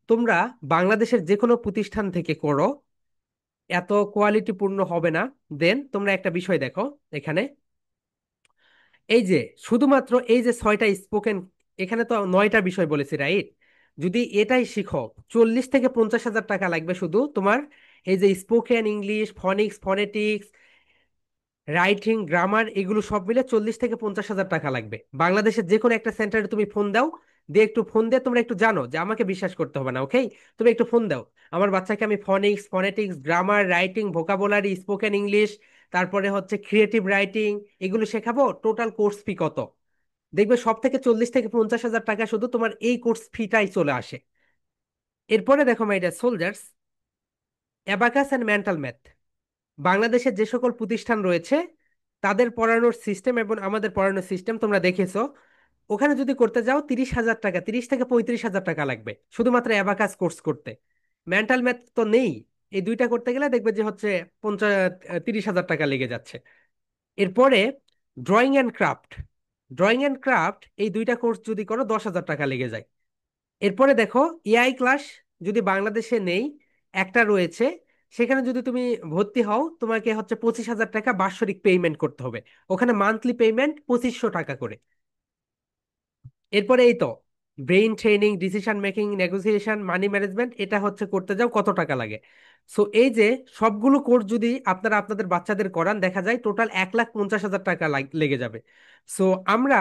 তোমরা বাংলাদেশের যে কোনো প্রতিষ্ঠান থেকে করো এত কোয়ালিটিপূর্ণ হবে না। দেন তোমরা একটা বিষয় দেখো এখানে, এই যে শুধুমাত্র এই যে 6টা স্পোকেন, এখানে তো 9টা বিষয় বলেছি, রাইট? যদি এটাই শিখো 40 থেকে 50 হাজার টাকা লাগবে শুধু তোমার এই যে spoken English, ফনিক্স, phonetics, writing, grammar এগুলো সব মিলে 40 থেকে 50 হাজার টাকা লাগবে। বাংলাদেশের যে কোনো একটা সেন্টারে তুমি ফোন দাও, দিয়ে একটু ফোন দিয়ে তোমরা একটু জানো যে আমাকে বিশ্বাস করতে হবে না। ওকে, তুমি একটু ফোন দাও, আমার বাচ্চাকে আমি ফনিক্স, phonetics, grammar, writing, vocabulary, spoken English, তারপরে হচ্ছে ক্রিয়েটিভ রাইটিং, এগুলো শেখাবো, টোটাল কোর্স ফি কত? দেখবে সব থেকে 40 থেকে 50 হাজার টাকা শুধু তোমার এই কোর্স ফিটাই চলে আসে। এরপরে দেখো my dear soldiers, abacus and mental math, বাংলাদেশের যে সকল প্রতিষ্ঠান রয়েছে তাদের পড়ানোর সিস্টেম এবং আমাদের পড়ানোর সিস্টেম তোমরা দেখেছো। ওখানে যদি করতে যাও 30 হাজার টাকা, 30 থেকে 35 হাজার টাকা লাগবে শুধুমাত্র অ্যাবাকাস কোর্স করতে। মেন্টাল ম্যাথ তো নেই, এই দুইটা করতে গেলে দেখবে যে হচ্ছে 30 হাজার টাকা লেগে যাচ্ছে। এরপরে drawing and craft, drawing and craft এই দুইটা কোর্স যদি করো 10 হাজার টাকা লেগে যায়। এরপরে দেখো এআই ক্লাস যদি বাংলাদেশে নেই, একটা রয়েছে, সেখানে যদি তুমি ভর্তি হও তোমাকে হচ্ছে 25 হাজার টাকা বাৎসরিক পেমেন্ট করতে হবে। ওখানে মান্থলি পেমেন্ট 2500 টাকা করে। এরপরে এই তো brain training, decision making, negotiation, money management, এটা হচ্ছে করতে যাও কত টাকা লাগে। সো এই যে সবগুলো কোর্স যদি আপনারা আপনাদের বাচ্চাদের করান দেখা যায় টোটাল 1,50,000 টাকা লেগে যাবে। সো আমরা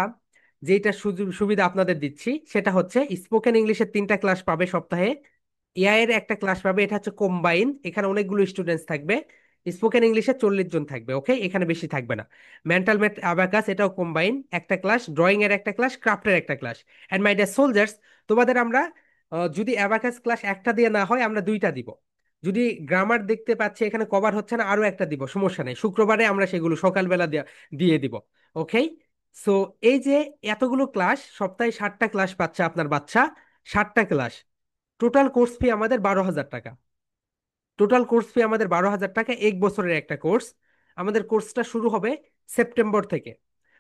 যেটা সুযোগ সুবিধা আপনাদের দিচ্ছি সেটা হচ্ছে স্পোকেন ইংলিশের 3টা ক্লাস পাবে সপ্তাহে, এআই এর একটা ক্লাস পাবে, এটা হচ্ছে কম্বাইন, এখানে অনেকগুলো স্টুডেন্টস থাকবে। স্পোকেন ইংলিশে 40 জন থাকবে, ওকে, এখানে বেশি থাকবে না। মেন্টাল ম্যাথ অ্যাবাকাস এটাও কম্বাইন একটা ক্লাস, ড্রয়িং এর একটা ক্লাস, ক্রাফটের একটা class. And my dear soldiers, তোমাদের আমরা যদি অ্যাবাকাস ক্লাস একটা দিয়ে না হয় আমরা দুইটা দিব। যদি গ্রামার দেখতে পাচ্ছি এখানে কভার হচ্ছে না, আরো একটা দিব, সমস্যা নেই, শুক্রবারে আমরা সেগুলো সকালবেলা দিয়ে দিব। ওকে, সো এই যে এতগুলো ক্লাস, সপ্তাহে 60টা ক্লাস পাচ্ছে আপনার বাচ্চা, 60টা ক্লাস, টোটাল কোর্স ফি আমাদের 12 হাজার টাকা। টোটাল কোর্স ফি আমাদের 12 হাজার টাকা, 1 বছরের একটা কোর্স। আমাদের কোর্সটা শুরু হবে সেপ্টেম্বর থেকে।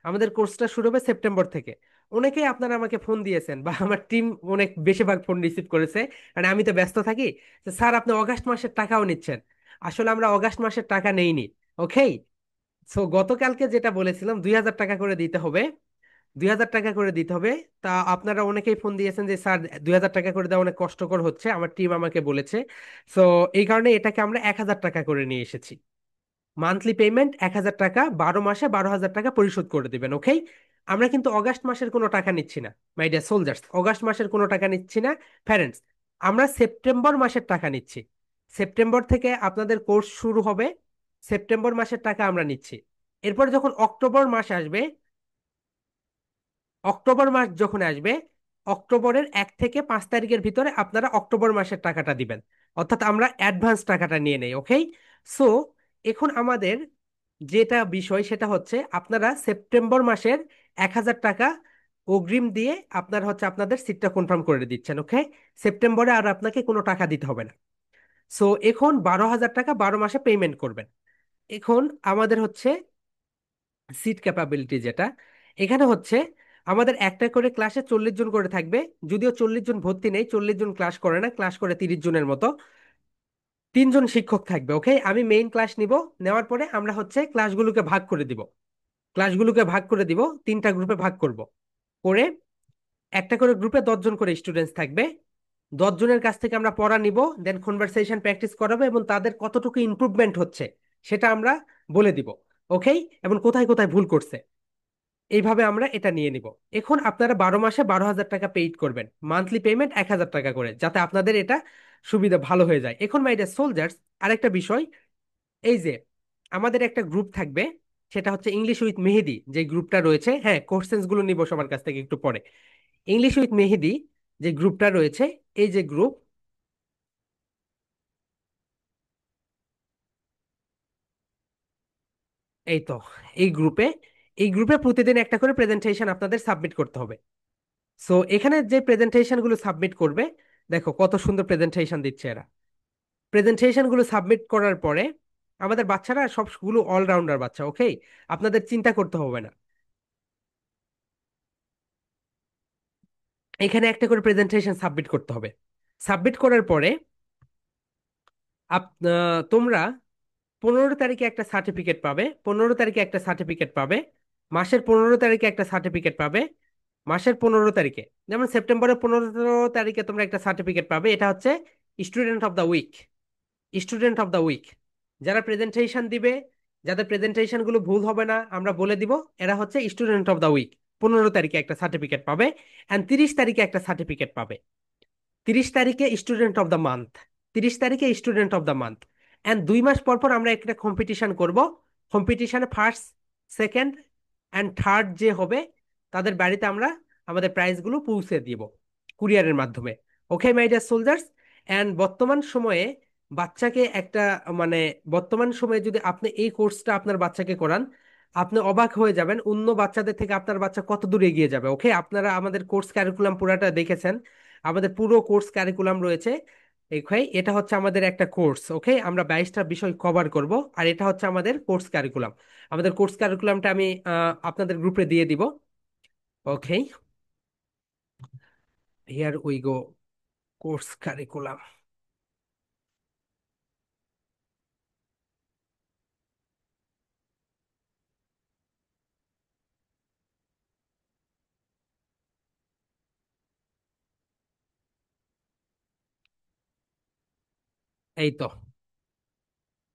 আমাদের কোর্সটা শুরু হবে সেপ্টেম্বর থেকে। অনেকেই আপনারা আমাকে ফোন দিয়েছেন বা আমার টিম অনেক বেশিরভাগ ফোন রিসিভ করেছে, কারণ আমি তো ব্যস্ত থাকি, যে স্যার আপনি অগাস্ট মাসের টাকাও নিচ্ছেন। আসলে আমরা অগাস্ট মাসের টাকা নেইনি। ওকে, সো গতকালকে যেটা বলেছিলাম 2,000 টাকা করে দিতে হবে, 2,000 টাকা করে দিতে হবে। তা আপনারা অনেকেই ফোন দিয়েছেন যে স্যার 2,000 টাকা করে দেওয়া অনেক কষ্টকর হচ্ছে, আমার টিম আমাকে বলেছে। সো এই কারণে এটাকে আমরা 1,000 টাকা করে নিয়ে এসেছি। মান্থলি পেমেন্ট 1,000 টাকা, 12 মাসে 12,000 টাকা পরিশোধ করে দিবেন। ওকে, আমরা কিন্তু অগাস্ট মাসের কোনো টাকা নিচ্ছি না মাই ডিয়ার সোলজার্স, অগাস্ট মাসের কোনো টাকা নিচ্ছি না প্যারেন্টস। আমরা সেপ্টেম্বর মাসের টাকা নিচ্ছি। সেপ্টেম্বর থেকে আপনাদের কোর্স শুরু হবে, সেপ্টেম্বর মাসের টাকা আমরা নিচ্ছি। এরপর যখন অক্টোবর মাস আসবে অক্টোবর মাস যখন আসবে, অক্টোবরের 1 থেকে 5 তারিখের ভিতরে আপনারা অক্টোবর মাসের টাকাটা দিবেন। অর্থাৎ আমরা অ্যাডভান্স টাকাটা নিয়ে নেই, ওকে? সো এখন আমাদের যেটা বিষয় সেটা হচ্ছে আপনারা সেপ্টেম্বর মাসের 1,000 টাকা অগ্রিম দিয়ে আপনার হচ্ছে আপনাদের সিটটা কনফার্ম করে দিচ্ছেন, ওকে? সেপ্টেম্বরে আর আপনাকে কোনো টাকা দিতে হবে না। সো এখন 12,000 টাকা 12 মাসে পেমেন্ট করবেন। এখন আমাদের হচ্ছে সিট ক্যাপাবিলিটি যেটা এখানে হচ্ছে, আমাদের একটা করে ক্লাসে 40 জন করে থাকবে। যদিও 40 জন ভর্তি নেই, 40 জন ক্লাস করে না, ক্লাস করে 30 জনের মতো। 3 জন শিক্ষক থাকবে, ওকে? আমি মেইন ক্লাস নিব। নেওয়ার পরে আমরা হচ্ছে ক্লাসগুলোকে ভাগ করে দিব। ক্লাসগুলোকে ভাগ করে দিব, 3টা গ্রুপে ভাগ করব। করে একটা করে গ্রুপে 10 জন করে স্টুডেন্টস থাকবে। 10 জনের কাছ থেকে আমরা পড়া নিব, দেন কনভারসেশন প্র্যাকটিস করাবো এবং তাদের কতটুকু ইমপ্রুভমেন্ট হচ্ছে সেটা আমরা বলে দিব, ওকে? এবং কোথায় কোথায় ভুল করছে, এইভাবে আমরা এটা নিয়ে নিব। এখন আপনারা 12 মাসে 12,000 টাকা পেইড করবেন, মান্থলি পেমেন্ট 1,000 টাকা করে, যাতে আপনাদের এটা সুবিধা ভালো হয়ে যায়। এখন মাই ডিয়ার সোলজার্স, আরেকটা বিষয়, এই যে আমাদের একটা গ্রুপ থাকবে, সেটা হচ্ছে ইংলিশ উইথ মেহেদি যে গ্রুপটা রয়েছে। হ্যাঁ, কোশ্চেন্স গুলো নিব সবার কাছ থেকে একটু পরে। ইংলিশ উইথ মেহেদি যে গ্রুপটা রয়েছে, এই যে গ্রুপ, এই তো, এই গ্রুপে প্রতিদিন একটা করে প্রেজেন্টেশন আপনাদের সাবমিট করতে হবে। সো এখানে যে প্রেজেন্টেশন গুলো সাবমিট করবে, দেখো কত সুন্দর প্রেজেন্টেশন দিচ্ছে এরা। প্রেজেন্টেশন গুলো সাবমিট করার পরে আমাদের বাচ্চারা সবগুলো অলরাউন্ডার বাচ্চা, ওকে? আপনাদের চিন্তা করতে হবে না। এখানে একটা করে প্রেজেন্টেশন সাবমিট করতে হবে। সাবমিট করার পরে তোমরা 15 তারিখে একটা সার্টিফিকেট পাবে, 15 তারিখে একটা সার্টিফিকেট পাবে, মাসের 15 তারিখে একটা সার্টিফিকেট পাবে, মাসের 15 তারিখে, যেমন সেপ্টেম্বরের 15 তারিখে তোমরা একটা সার্টিফিকেট পাবে। এটা হচ্ছে student of the week. Student of the week যারা প্রেজেন্টেশন দিবে, যাদের প্রেজেন্টেশন গুলো ভুল হবে না আমরা বলে দিব, এরা হচ্ছে স্টুডেন্ট অফ দ্য উইক। 15 তারিখে একটা সার্টিফিকেট পাবে, অ্যান্ড 30 তারিখে একটা সার্টিফিকেট পাবে। 30 তারিখে স্টুডেন্ট অফ দ্য মান্থ। 30 তারিখে student of the month. And 2 মাস পর পর আমরা একটা কম্পিটিশন করব। কম্পিটিশনে ফার্স্ট, সেকেন্ড অ্যান্ড থার্ড যে হবে, তাদের বাড়িতে আমরা আমাদের প্রাইজগুলো পৌঁছে দিব কুরিয়ারের মাধ্যমে, ওকে মাই ডিয়ার সোলজার্স? অ্যান্ড বর্তমান সময়ে বাচ্চাকে একটা, মানে বর্তমান সময়ে যদি আপনি এই কোর্সটা আপনার বাচ্চাকে করান, আপনি অবাক হয়ে যাবেন অন্য বাচ্চাদের থেকে আপনার বাচ্চা কত দূর এগিয়ে যাবে, ওকে? আপনারা আমাদের কোর্স কারিকুলাম পুরাটা দেখেছেন, আমাদের পুরো কোর্স কারিকুলাম রয়েছে। এটা হচ্ছে আমাদের একটা কোর্স, ওকে? আমরা 22টা বিষয় কভার করব, আর এটা হচ্ছে আমাদের কোর্স কারিকুলাম। আমাদের কোর্স কারিকুলামটা আমি আপনাদের গ্রুপে দিয়ে দিব, okay? Here we go, course curriculum. এই তো,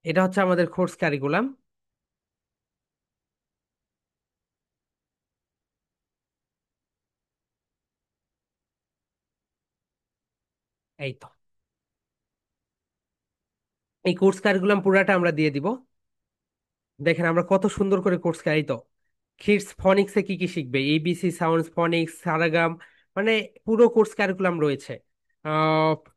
এটা হচ্ছে আমাদের কোর্স কারিকুলাম। এই তো, এই কোর্স কারিকুলাম পুরাটা আমরা দিয়ে দিব। দেখেন আমরা কত সুন্দর করে কোর্স, এই তো কিডস ফনিক্সে কি কি শিখবে, এবিসি সাউন্ডস, ফনিক্স, সারাগাম, মানে পুরো কোর্স কারিকুলাম রয়েছে।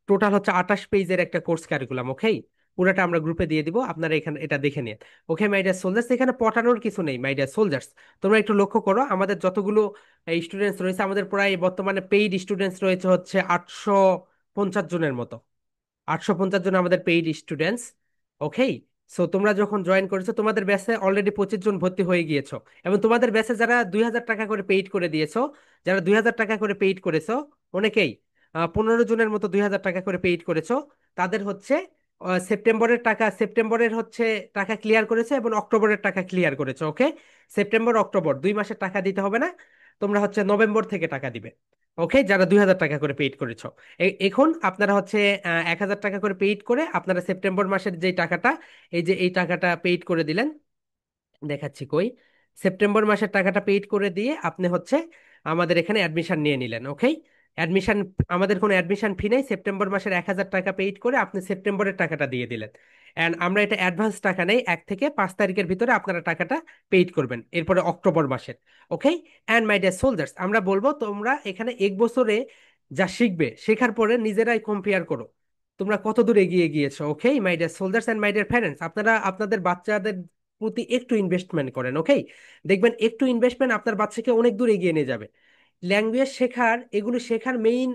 টোটাল হচ্ছে 28 পেজের একটা কোর্স কারিকুলাম, ওকে? পুরোটা আমরা গ্রুপে দিয়ে দিব, আপনারা এখানে এটা দেখে নিন। ওকে মাই ডিয়ার সোলজার্স, এখানে পটানোর কিছু নেই মাই ডিয়ার সোলজার্স। তোমরা একটু লক্ষ্য করো, আমাদের যতগুলো স্টুডেন্টস রয়েছে, আমাদের প্রায় বর্তমানে পেইড স্টুডেন্টস রয়েছে হচ্ছে 850 জনের মতো। 850 জন আমাদের পেইড স্টুডেন্টস, ওকে? সো তোমরা যখন জয়েন করেছো, তোমাদের ব্যাচে অলরেডি 25 জন ভর্তি হয়ে গিয়েছো। এবং তোমাদের ব্যাচে যারা 2,000 টাকা করে পেইড করে দিয়েছো, যারা 2,000 টাকা করে পেইড করেছো, অনেকেই 15 জনের মতো 2,000 টাকা করে পেইড করেছো, তাদের হচ্ছে সেপ্টেম্বরের টাকা, সেপ্টেম্বরের হচ্ছে টাকা ক্লিয়ার করেছে এবং অক্টোবরের টাকা ক্লিয়ার করেছে, ওকে? সেপ্টেম্বর অক্টোবর 2 মাসের টাকা দিতে হবে না, তোমরা হচ্ছে নভেম্বর থেকে টাকা দিবে, ওকে? যারা 2,000 টাকা করে পেইড করেছো, এখন আপনারা হচ্ছে 1,000 টাকা করে পেইড করে আপনারা সেপ্টেম্বর মাসের যে টাকাটা, এই যে এই টাকাটা পেইড করে দিলেন, দেখাচ্ছি কই, সেপ্টেম্বর মাসের টাকাটা পেইড করে দিয়ে আপনি হচ্ছে আমাদের এখানে অ্যাডমিশন নিয়ে নিলেন, ওকে? অ্যাডমিশন, আমাদের কোনো অ্যাডমিশন ফি নেই, সেপ্টেম্বর মাসের 1,000 টাকা পেইড করে আপনি সেপ্টেম্বরের টাকাটা দিয়ে দিলেন। অ্যান্ড আমরা এটা অ্যাডভান্স টাকা নেই, 1 থেকে 5 তারিখের ভিতরে আপনারা টাকাটা পেইড করবেন এরপরে অক্টোবর মাসের। ওকে। অ্যান্ড মাই ডিয়ার সোলজার্স, আমরা বলবো তোমরা এখানে 1 বছরে যা শিখবে শেখার পরে নিজেরাই কম্পেয়ার করো তোমরা কত দূর এগিয়ে গিয়েছো। Okay my dear soldiers and my dear parents, আপনারা আপনাদের বাচ্চাদের প্রতি একটু ইনভেস্টমেন্ট করেন। ওকে, দেখবেন একটু ইনভেস্টমেন্ট আপনার বাচ্চাকে অনেক দূর এগিয়ে নিয়ে যাবে। ল্যাঙ্গুয়েজ শেখার, এগুলো শেখার মেইন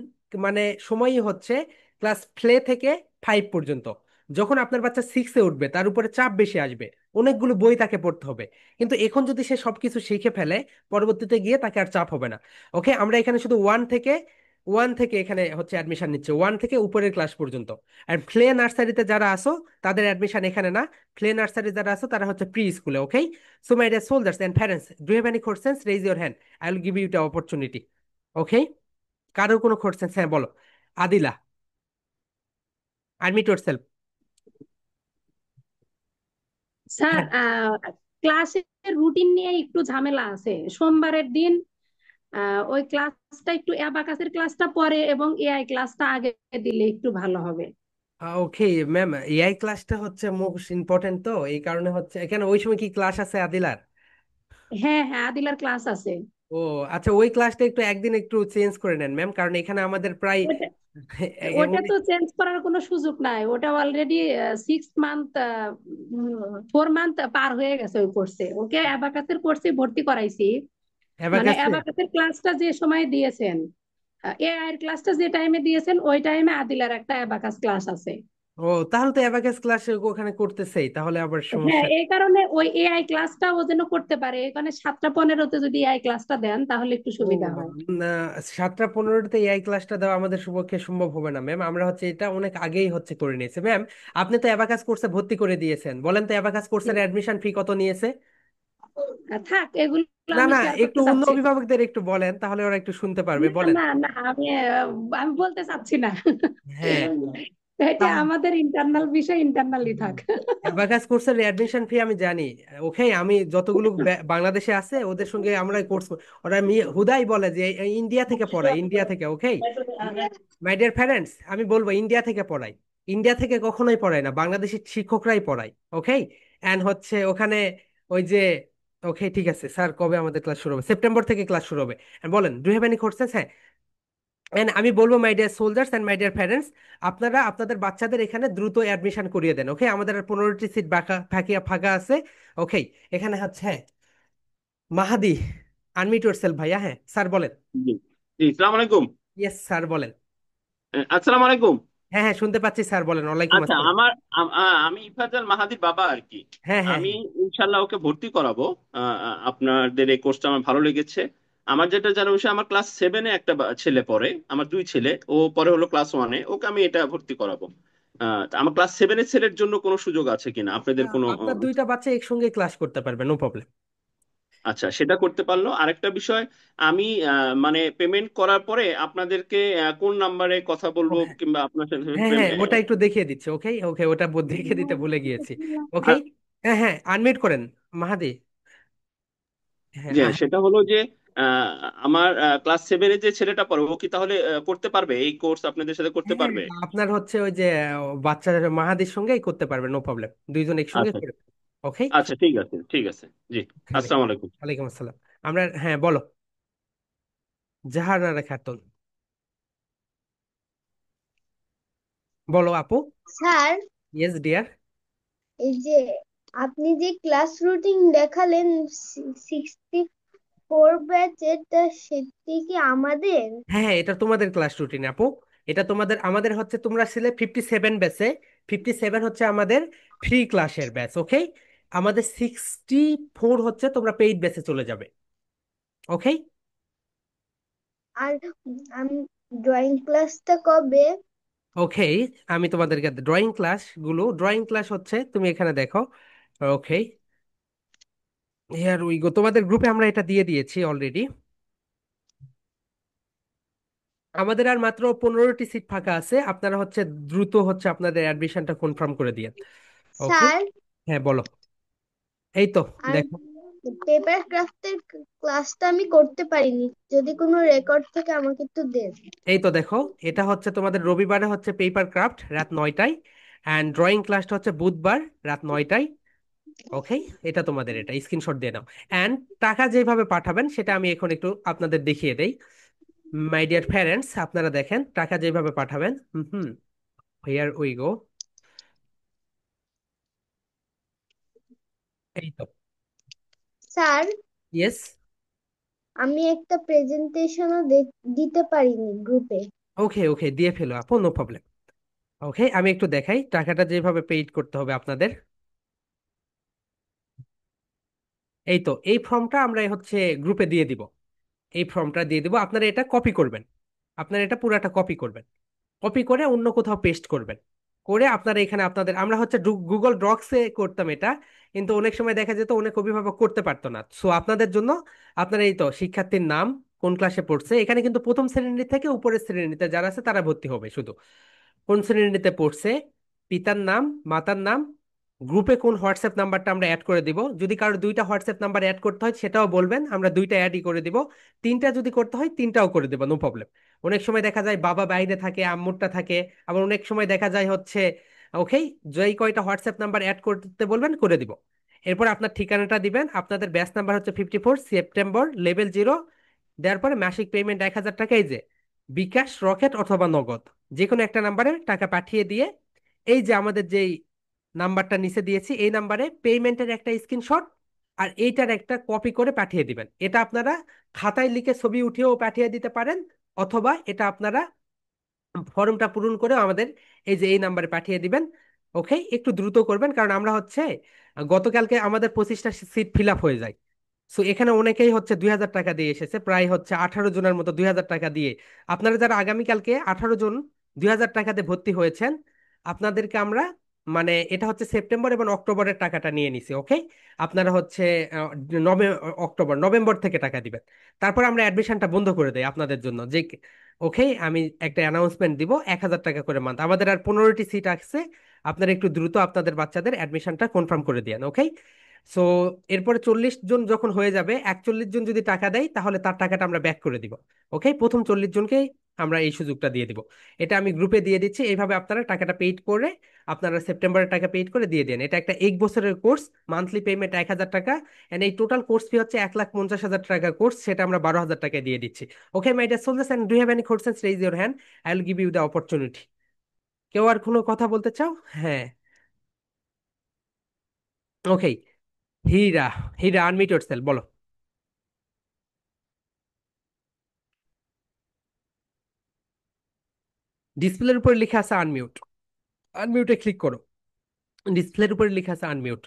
মানে সময়ই হচ্ছে ক্লাস প্লে থেকে 5 পর্যন্ত। যখন আপনার বাচ্চা 6-এ উঠবে তার উপরে চাপ বেশি আসবে, অনেকগুলো বই তাকে পড়তে হবে। কিন্তু এখন যদি সে সবকিছু শিখে ফেলে পরবর্তীতে গিয়ে তাকে আর চাপ হবে না। ওকে, আমরা এখানে শুধু ওয়ান থেকে এখানে হচ্ছে অ্যাডমিশন নিচ্ছে, 1 থেকে উপরের ক্লাস পর্যন্ত। আর প্লে নার্সারিতে যারা আসো তাদের অ্যাডমিশন এখানে না, প্লে নার্সারি যারা আসো তারা হচ্ছে প্রি স্কুলে। Okay, so my dear soldiers and parents, do have any questions? Raise your hand, I will give you the opportunity. Okay, কারোর কোনো কোশ্চেন্স? হ্যাঁ বলো। Adila, admit yourself. Sir, ক্লাসের রুটিন নিয়ে একটু ঝামেলা আছে। সোমবারের দিন ওই ক্লাসটা একটু অ্যাবাকাসের ক্লাসটা পরে এবং এআই ক্লাসটা আগে দিলে একটু ভালো হবে। ওকে ম্যাম, এআই ক্লাসটা হচ্ছে মোস্ট ইম্পর্টেন্ট, তো এই কারণে হচ্ছে এখানে ওই সময় কি ক্লাস আছে আদিলার? হ্যাঁ, হ্যাঁ, আদিলার ক্লাস আছে। ও আচ্ছা, ওই ক্লাসটা একটু একদিন একটু চেঞ্জ করে নেন ম্যাম, কারণ এখানে আমাদের প্রায় ওটা ওটা তো চেঞ্জ করার কোনো সুযোগ নাই, ওটা অলরেডি 6 মান্থ 4 মান্থ পার হয়ে গেছে ওই কোর্সে। ওকে অ্যাবাকাসের কোর্সে ভর্তি করাইছি। মানে অ্যাবাকাসে। অ্যাবাকাসের ক্লাসটা যে সময় দিয়েছেন, এআই এর ক্লাসটা যে টাইমে দিয়েছেন ওই টাইমে আদিলার একটা অ্যাবাকাস ক্লাস আছে। ও তাহলে তো অ্যাবাকাস ক্লাস ওখানে করতেছেই, তাহলে আবার হ্যাঁ, সমস্যা। এই কারণে ওই এআই ক্লাসটা ও যেন করতে পারে, এখানে 7টা 15-তে যদি এআই ক্লাসটা দেন তাহলে একটু ও সুবিধা হয়। না, 7টা 15-তে এআই ক্লাসটা দেওয়া আমাদের পক্ষে সম্ভব হবে না ম্যাম, আমরা হচ্ছে এটা অনেক আগেই হচ্ছে করে নিয়েছি ম্যাম। আপনি তো অ্যাবাকাস কোর্সে ভর্তি করে দিয়েছেন, বলেন তো অ্যাবাকাস কোর্সের অ্যাডমিশন ফি কত নিয়েছে? থাক, এগুলো না আমি না, শেয়ার একটু করতে অন্য চাচ্ছি না। অভিভাবকদের একটু বলেন, তাহলে ওরা একটু শুনতে পারবে, না, বলেন। না, না, আমি বলতে চাচ্ছি না। হ্যাঁ, এটা আমাদের ইন্টারনাল বিষয়, ইন্টারনালি থাক। অ্যাবাকাস কোর্সের অ্যাডমিশন ফি আমি জানি। ওকে, আমি যতগুলো বাংলাদেশে আছে ওদের সঙ্গে আমরা কোর্স, ওরা হুদাই বলে যে ইন্ডিয়া থেকে পড়ায়, ইন্ডিয়া থেকে। ওকে মাই ডিয়ার প্যারেন্টস, আমি বলবো ইন্ডিয়া থেকে পড়াই। ইন্ডিয়া থেকে কখনোই পড়ায় না, বাংলাদেশি শিক্ষকরাই পড়ায়। ওকে, অ্যান্ড হচ্ছে ওখানে ওই যে, ওকে ঠিক আছে স্যার, কবে আমাদের ক্লাস শুরু হবে? সেপ্টেম্বর থেকে ক্লাস শুরু হবে। And বলেন, ডু হ্যাভ এনি কোর্সেস? হ্যাঁ, এন্ড আমি বলবো my dear soldiers and my dear parents, আপনারা আপনাদের বাচ্চাদের এখানে দ্রুত অ্যাডমিশন করিয়ে দেন। ওকে, আমাদের আর 15টি সিট ফাঁকা ফাঁকা ফাঁকা আছে। ওকে, এখানে হচ্ছে হ্যাঁ, মাহাদি, আনমিউট ইয়োরসেলফ ভাইয়া। হ্যাঁ স্যার বলেন। জি জি, সালাম আলাইকুম। ইয়েস স্যার বলেন। আসসালামু আলাইকুম। হ্যাঁ হ্যাঁ শুনতে পাচ্ছি স্যার, বলেন। ওয়ালাইকুম আচ্ছা, আসসালাম। আমি ইফাজাল মাহাদির বাবা আর কি। হ্যাঁ হ্যাঁ আমি হ্যাঁ। ইনশাল্লাহ ওকে ভর্তি করাবো। আপনাদের এই কোর্সটা আমার ভালো লেগেছে। আমার যেটা জানার বিষয়, আমার ক্লাস 7-এ একটা ছেলে পড়ে, আমার 2 ছেলে, ও পরে হলো ক্লাস 1-এ, ওকে আমি এটা ভর্তি করাবো। তা আমার ক্লাস 7-এর ছেলের জন্য কোনো সুযোগ আছে কিনা আপনাদের কোনো? আপনার দুইটা বাচ্চা একসঙ্গে ক্লাস করতে পারবে, নো প্রবলেম। আচ্ছা, সেটা করতে পারলো। আরেকটা বিষয়, আমি মানে পেমেন্ট করার পরে আপনাদেরকে কোন নাম্বারে কথা বলবো, কিংবা আপনার সাথে হ্যাঁ হ্যাঁ, ওটা একটু দেখিয়ে দিচ্ছে। ওকে ওকে, ওটা দেখিয়ে দিতে ভুলে গিয়েছি। ওকে, হ্যাঁ হ্যাঁ, আনমিউট করেন মাহাদি। হ্যাঁ যে সেটা হলো যে আহ, আমার ক্লাস 7-এ যে ছেলেটা পড়ে, ও কি তাহলে করতে পারবে এই কোর্স আপনাদের সাথে করতে হ্যাঁ, পারবে? আপনার হচ্ছে ওই যে বাচ্চা মাহাদির সঙ্গেই করতে পারবে, নো প্রবলেম, দুইজন একসঙ্গে আচ্ছা করে। ওকে। আচ্ছা, ঠিক আছে ঠিক আছে। জি, আসসালামু আলাইকুম। ওয়ালাইকুম আসসালাম। আমরা হ্যাঁ বলো। জাহানারা খাতুন, বলো আপু। Sir, yes dear. এই যে আপনি যে ক্লাস রুটিন দেখালেন 64 ব্যাচেরটা, সেটি কি আমাদের? হ্যাঁ হ্যাঁ, এটা তোমাদের ক্লাস রুটিন আপু। এটা তোমাদের, আমাদের হচ্ছে তোমরা ছিলে 57 ব্যাচে, 57 হচ্ছে আমাদের ফ্রি ক্লাসের ব্যাচ। ওকে, আমাদের 64 হচ্ছে তোমরা পেইড ব্যাচে চলে যাবে। ওকে। আর আমি ড্রয়িং ক্লাসটা কবে? ওকে, আমি তোমাদেরকে ড্রয়িং ক্লাস গুলো, ড্রয়িং ক্লাস হচ্ছে তুমি এখানে দেখো। ওকে, হিয়ার উই গো, তোমাদের গ্রুপে আমরা এটা দিয়ে দিয়েছি অলরেডি। আমাদের আর মাত্র 15টি সিট ফাঁকা আছে, আপনারা হচ্ছে দ্রুত হচ্ছে আপনাদের অ্যাডমিশনটা কনফার্ম করে দিয়ে। ওকে, স্যার, হ্যাঁ বলো। এই তো আর দেখো, পেপার ক্রাফটের ক্লাসটা আমি করতে পারিনি, যদি কোনো রেকর্ড থেকে আমাকে একটু দেন। এই তো দেখো, এটা হচ্ছে তোমাদের রবিবারে হচ্ছে পেপার ক্রাফট রাত 9টায়। অ্যান্ড ড্রয়িং ক্লাসটা হচ্ছে বুধবার রাত 9টায়। ওকে, এটা তোমাদের, এটা স্ক্রিনশট দিয়ে নাও। অ্যান্ড টাকা যেভাবে পাঠাবেন সেটা আমি এখন একটু আপনাদের দেখিয়ে দেই। মাই ডিয়ার প্যারেন্টস, আপনারা দেখেন টাকা যেভাবে পাঠাবেন। হুম হুম, হিয়ার উই গো। এই তো। Sir, yes. আমি একটা প্রেজেন্টেশনও দিতে পারিনি গ্রুপে। ওকে ওকে, দিয়ে ফেলো আপু, নো প্রবলেম। ওকে, আমি একটু দেখাই টাকাটা যেভাবে পেইড করতে হবে আপনাদের। এই তো, এই ফর্মটা আমরা হচ্ছে গ্রুপে দিয়ে দিব। এই ফর্মটা দিয়ে দিব, আপনারা এটা কপি করবেন। আপনারা এটা পুরাটা কপি করবেন। কপি করে অন্য কোথাও পেস্ট করবেন। করে আপনারা এখানে আপনাদের, আমরা হচ্ছে গুগল ডক্সে করতাম এটা, কিন্তু অনেক সময় দেখা যেত অনেক অভিভাবক করতে পারতো না। সো আপনাদের জন্য আপনারা এই তো শিক্ষার্থীর নাম, কোন ক্লাসে পড়ছে, এখানে কিন্তু প্রথম শ্রেণী থেকে উপরের শ্রেণীতে যারা আছে তারা ভর্তি হবে শুধু। কোন শ্রেণীতে পড়ছে, পিতার নাম, মাতার নাম, গ্রুপে কোন হোয়াটসঅ্যাপ নাম্বারটা আমরা অ্যাড করে দিব। যদি কারো দুইটা হোয়াটসঅ্যাপ নাম্বার অ্যাড করতে হয় সেটাও বলবেন, আমরা দুইটা অ্যাডই করে দিব। তিনটা যদি করতে হয় তিনটাও করে দেবো, নো প্রবলেম। অনেক সময় দেখা যায় বাবা বাইরে থাকে, আম্মুরটা থাকে, আবার অনেক সময় দেখা যায় হচ্ছে, ওকে, যেই কয়টা হোয়াটসঅ্যাপ নাম্বার অ্যাড করতে বলবেন করে দিব। এরপর আপনার ঠিকানাটা দিবেন, আপনাদের ব্যাচ নাম্বার হচ্ছে 54 সেপ্টেম্বর লেভেল 0। দেওয়ার পরে মাসিক পেমেন্ট 1,000 টাকা, এই যে বিকাশ, রকেট অথবা নগদ, যে কোনো একটা নাম্বারে টাকা পাঠিয়ে দিয়ে, এই যে আমাদের যেই নাম্বারটা নিচে দিয়েছি এই নাম্বারে পেমেন্টের একটা স্ক্রিনশট আর এইটার একটা কপি করে পাঠিয়ে দিবেন। এটা আপনারা খাতায় লিখে ছবি উঠিয়েও পাঠিয়ে দিতে পারেন, অথবা এটা আপনারা ফর্মটা পূরণ করে আমাদের এই যে এই নাম্বারে পাঠিয়ে দিবেন। ওকে, একটু দ্রুত করবেন, কারণ আমরা হচ্ছে গতকালকে আমাদের 25টা সিট ফিল আপ হয়ে যায়। সো এখানে অনেকেই হচ্ছে 2,000 টাকা দিয়ে এসেছে, প্রায় হচ্ছে 18 জনের মতো 2,000 টাকা দিয়ে। আপনারা যারা আগামীকালকে 18 জন 2,000 টাকাতে ভর্তি হয়েছেন, আপনাদেরকে আমরা, মানে এটা হচ্ছে সেপ্টেম্বর এবং অক্টোবরের টাকাটা নিয়ে নিছি। ওকে, আপনারা হচ্ছে নভেম্বর থেকে টাকা দিবেন। তারপর আমরা অ্যাডমিশনটা বন্ধ করে দেই আপনাদের জন্য, যে ওকে, আমি একটা অ্যানাউন্সমেন্ট দিব, 1,000 টাকা করে মান্থ। আমাদের আর 15টি সিট আছে, আপনারা একটু দ্রুত আপনাদের বাচ্চাদের অ্যাডমিশনটা কনফার্ম করে দিয়েন। ওকে, সো এরপরে 40 জন যখন হয়ে যাবে, 41 জন যদি টাকা দেয় তাহলে তার টাকাটা আমরা ব্যাক করে দিব। ওকে, প্রথম 40 জনকেই আমরা এই সুযোগটা দিয়ে দিব। এটা আমি গ্রুপে দিয়ে দিচ্ছি, এইভাবে আপনারা টাকাটা পেইড করে, আপনারা সেপ্টেম্বরের টাকা পেইড করে দিয়ে দেন। এটা একটা 1 বছরের কোর্স, মান্থলি পেমেন্ট 1,000 টাকা। এন্ড এই টোটাল কোর্স ফি হচ্ছে 1,50,000 টাকার কোর্স, সেটা আমরা 12,000 টাকায় দিয়ে দিচ্ছি। Okay my dear soldiers, and do have any questions, raise your hand, I will give you the opportunity. কেউ আর কোনো কথা বলতে চাও? হ্যাঁ। ওকে, হীরা, হীরা আনমিউট ইয়োরসেলফ, বলো। ডিসপ্লের উপরে লেখা আছে আনমিউট, আনমিউটে ক্লিক করো। ডিসপ্লের উপরে লেখা আছে আনমিউট।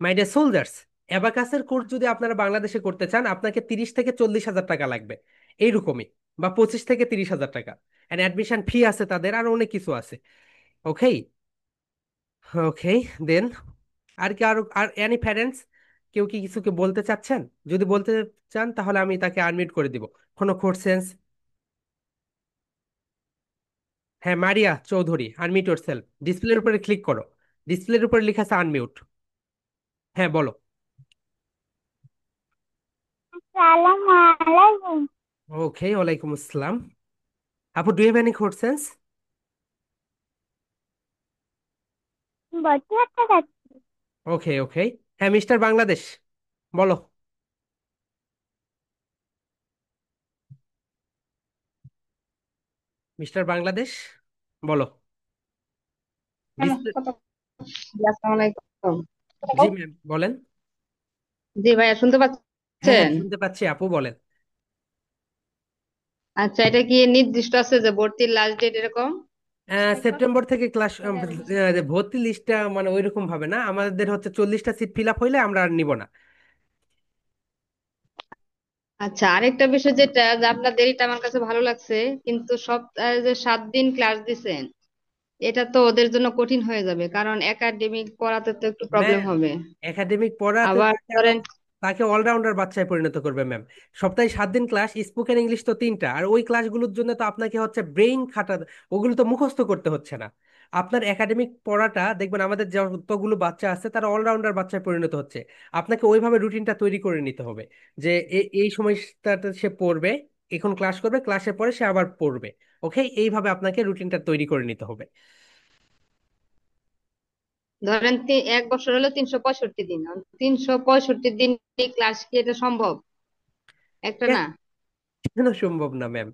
মাই ডিয়ার সোলজার্স, অ্যাবাকাসের কোর্স যদি আপনারা বাংলাদেশে করতে চান, আপনাকে 30 থেকে 40 হাজার টাকা লাগবে, এইরকমই, বা 25 থেকে 30 হাজার টাকা। এন্ড অ্যাডমিশন ফি আছে তাদের, আর অনেক কিছু আছে। ওকে, ওকে, দেন আর কি, আর এনি প্যারেন্টস, কেউ কি কিছুকে বলতে চাচ্ছেন? যদি বলতে চান তাহলে আমি তাকে আনমিউট করে দিব। কোনো কোশ্চেন্স? হ্যাঁ, মারিয়া চৌধুরী, আনমিউট ইয়োরসেলফ, ডিসপ্লের উপরে ক্লিক করো। ডিসপ্লের উপরে লেখা আছে আনমিউট। হ্যাঁ বলো। আসসালামু আলাইকুম। ওকে, ওয়ালাইকুম আসসালাম। আপু, do you have any questions? ভর্তি হতে যাচ্ছি। ওকে ওকে। হ্যাঁ, মিস্টার বাংলাদেশ, বলো। মিস্টার বাংলাদেশ, বলো। ডিসপ্লে। জি, আসসালামু আলাইকুম। জি ম্যাম, বলেন। জি ভাইয়া, শুনতে হ্যাঁ হ্যাঁ, পাচ্ছেন? শুনতে পাচ্ছি আপু, বলেন। আচ্ছা, এটা কি নির্দিষ্ট আছে যে ভর্তির লাস্ট ডেট এরকম? সেপ্টেম্বর থেকে ক্লাস, ভর্তি লিস্টটা মানে ওইরকম ভাবে না, আমাদের হচ্ছে 40টা সিট ফিল আপ হইলে আমরা আর নিব না। আচ্ছা, আরেকটা বিষয় যেটা, যে আপনার দেরিটা আমার কাছে ভালো লাগছে, কিন্তু সপ্তাহে যে 7 দিন ক্লাস দিছেন, এটা তো ওদের জন্য কঠিন হয়ে যাবে, কারণ একাডেমিক পড়াতে তো একটু প্রবলেম ম্যাম, হবে। একাডেমিক পড়াতে আবার তাকে ধরেন, তাকে অলরাউন্ডার বাচ্চায় পরিণত করবে ম্যাম। সপ্তাহে 7 দিন ক্লাস, স্পোকেন ইংলিশ তো 3টা, আর ওই ক্লাসগুলোর জন্য তো আপনাকে হচ্ছে ব্রেইন খাটা, ওগুলো তো মুখস্থ করতে হচ্ছে না। আপনার একাডেমিক পড়াটা দেখবেন, আমাদের যতগুলো বাচ্চা আছে তারা অলরাউন্ডার বাচ্চায় পরিণত হচ্ছে। আপনাকে ওইভাবে রুটিনটা তৈরি করে নিতে হবে, যে এই সময়টাতে সে পড়বে, এখন ক্লাস করবে, ক্লাসের পরে সে আবার পড়বে। ওকে, এইভাবে আপনাকে রুটিনটা তৈরি করে নিতে হবে। ধরেন এক বছর হলো 365 দিন, 365 দিন ক্লাস কি এটা সম্ভব? একটা কেন না। কেন সম্ভব না ম্যাম?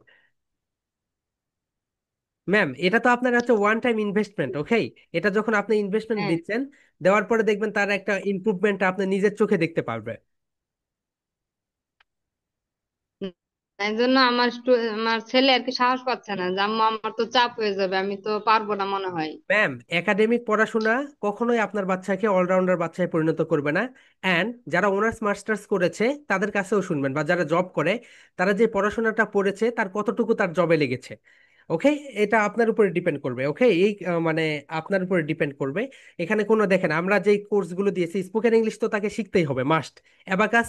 ম্যাম, এটা তো আপনার হচ্ছে ওয়ান টাইম ইনভেস্টমেন্ট, ওকে? এটা যখন আপনি ইনভেস্টমেন্ট হ্যাঁ, দিচ্ছেন, দেওয়ার পরে দেখবেন তার একটা ইমপ্রুভমেন্ট আপনি নিজের চোখে দেখতে পারবেন। এই জন্য আমার ছেলে আর কি সাহস পাচ্ছে না যে আম্মু আমার তো চাপ হয়ে যাবে, আমি তো পারবো না মনে হয়। ম্যাম, একাডেমিক পড়াশোনা কখনোই আপনার বাচ্চাকে অলরাউন্ডার বাচ্চায় পরিণত করবে না। অ্যান্ড যারা অনার্স মাস্টার্স করেছে তাদের কাছেও শুনবেন, বা যারা জব করে, তারা যে পড়াশোনাটা পড়েছে তার কতটুকু তার জবে লেগেছে। ওকে, এটা আপনার উপরে ডিপেন্ড করবে। ওকে, এই মানে আপনার উপরে ডিপেন্ড করবে। এখানে কোনো দেখেন, আমরা যে কোর্সগুলো দিয়েছি, স্পোকেন ইংলিশ তো তাকে শিখতেই হবে, মাস্ট। অ্যাবাকাস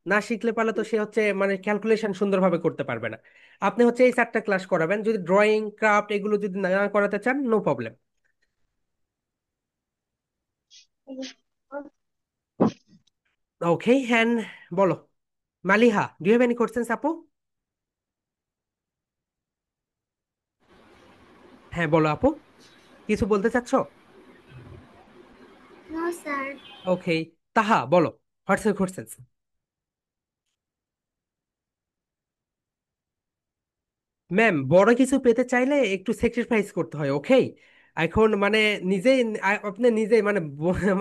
না শিখলে পারলে তো সে হচ্ছে মানে ক্যালকুলেশন সুন্দরভাবে করতে পারবে না। আপনি হচ্ছে এই 4টা ক্লাস করাবেন, যদি ড্রয়িং ক্রাফট এগুলো যদি না করাতে চান, নো প্রবলেম। ওকে, হ্যান বলো। Maliha, do have any questions আপু? হ্যাঁ বলো আপু, কিছু বলতে চাচ্ছ? No sir. ওকে, তাহা বলো, হোয়াটস ইউর কোশ্চেন্স? ম্যাম, বড় কিছু পেতে চাইলে একটু স্যাক্রিফাইস করতে হয়, ওকে? এখন মানে নিজেই আপনি নিজেই মানে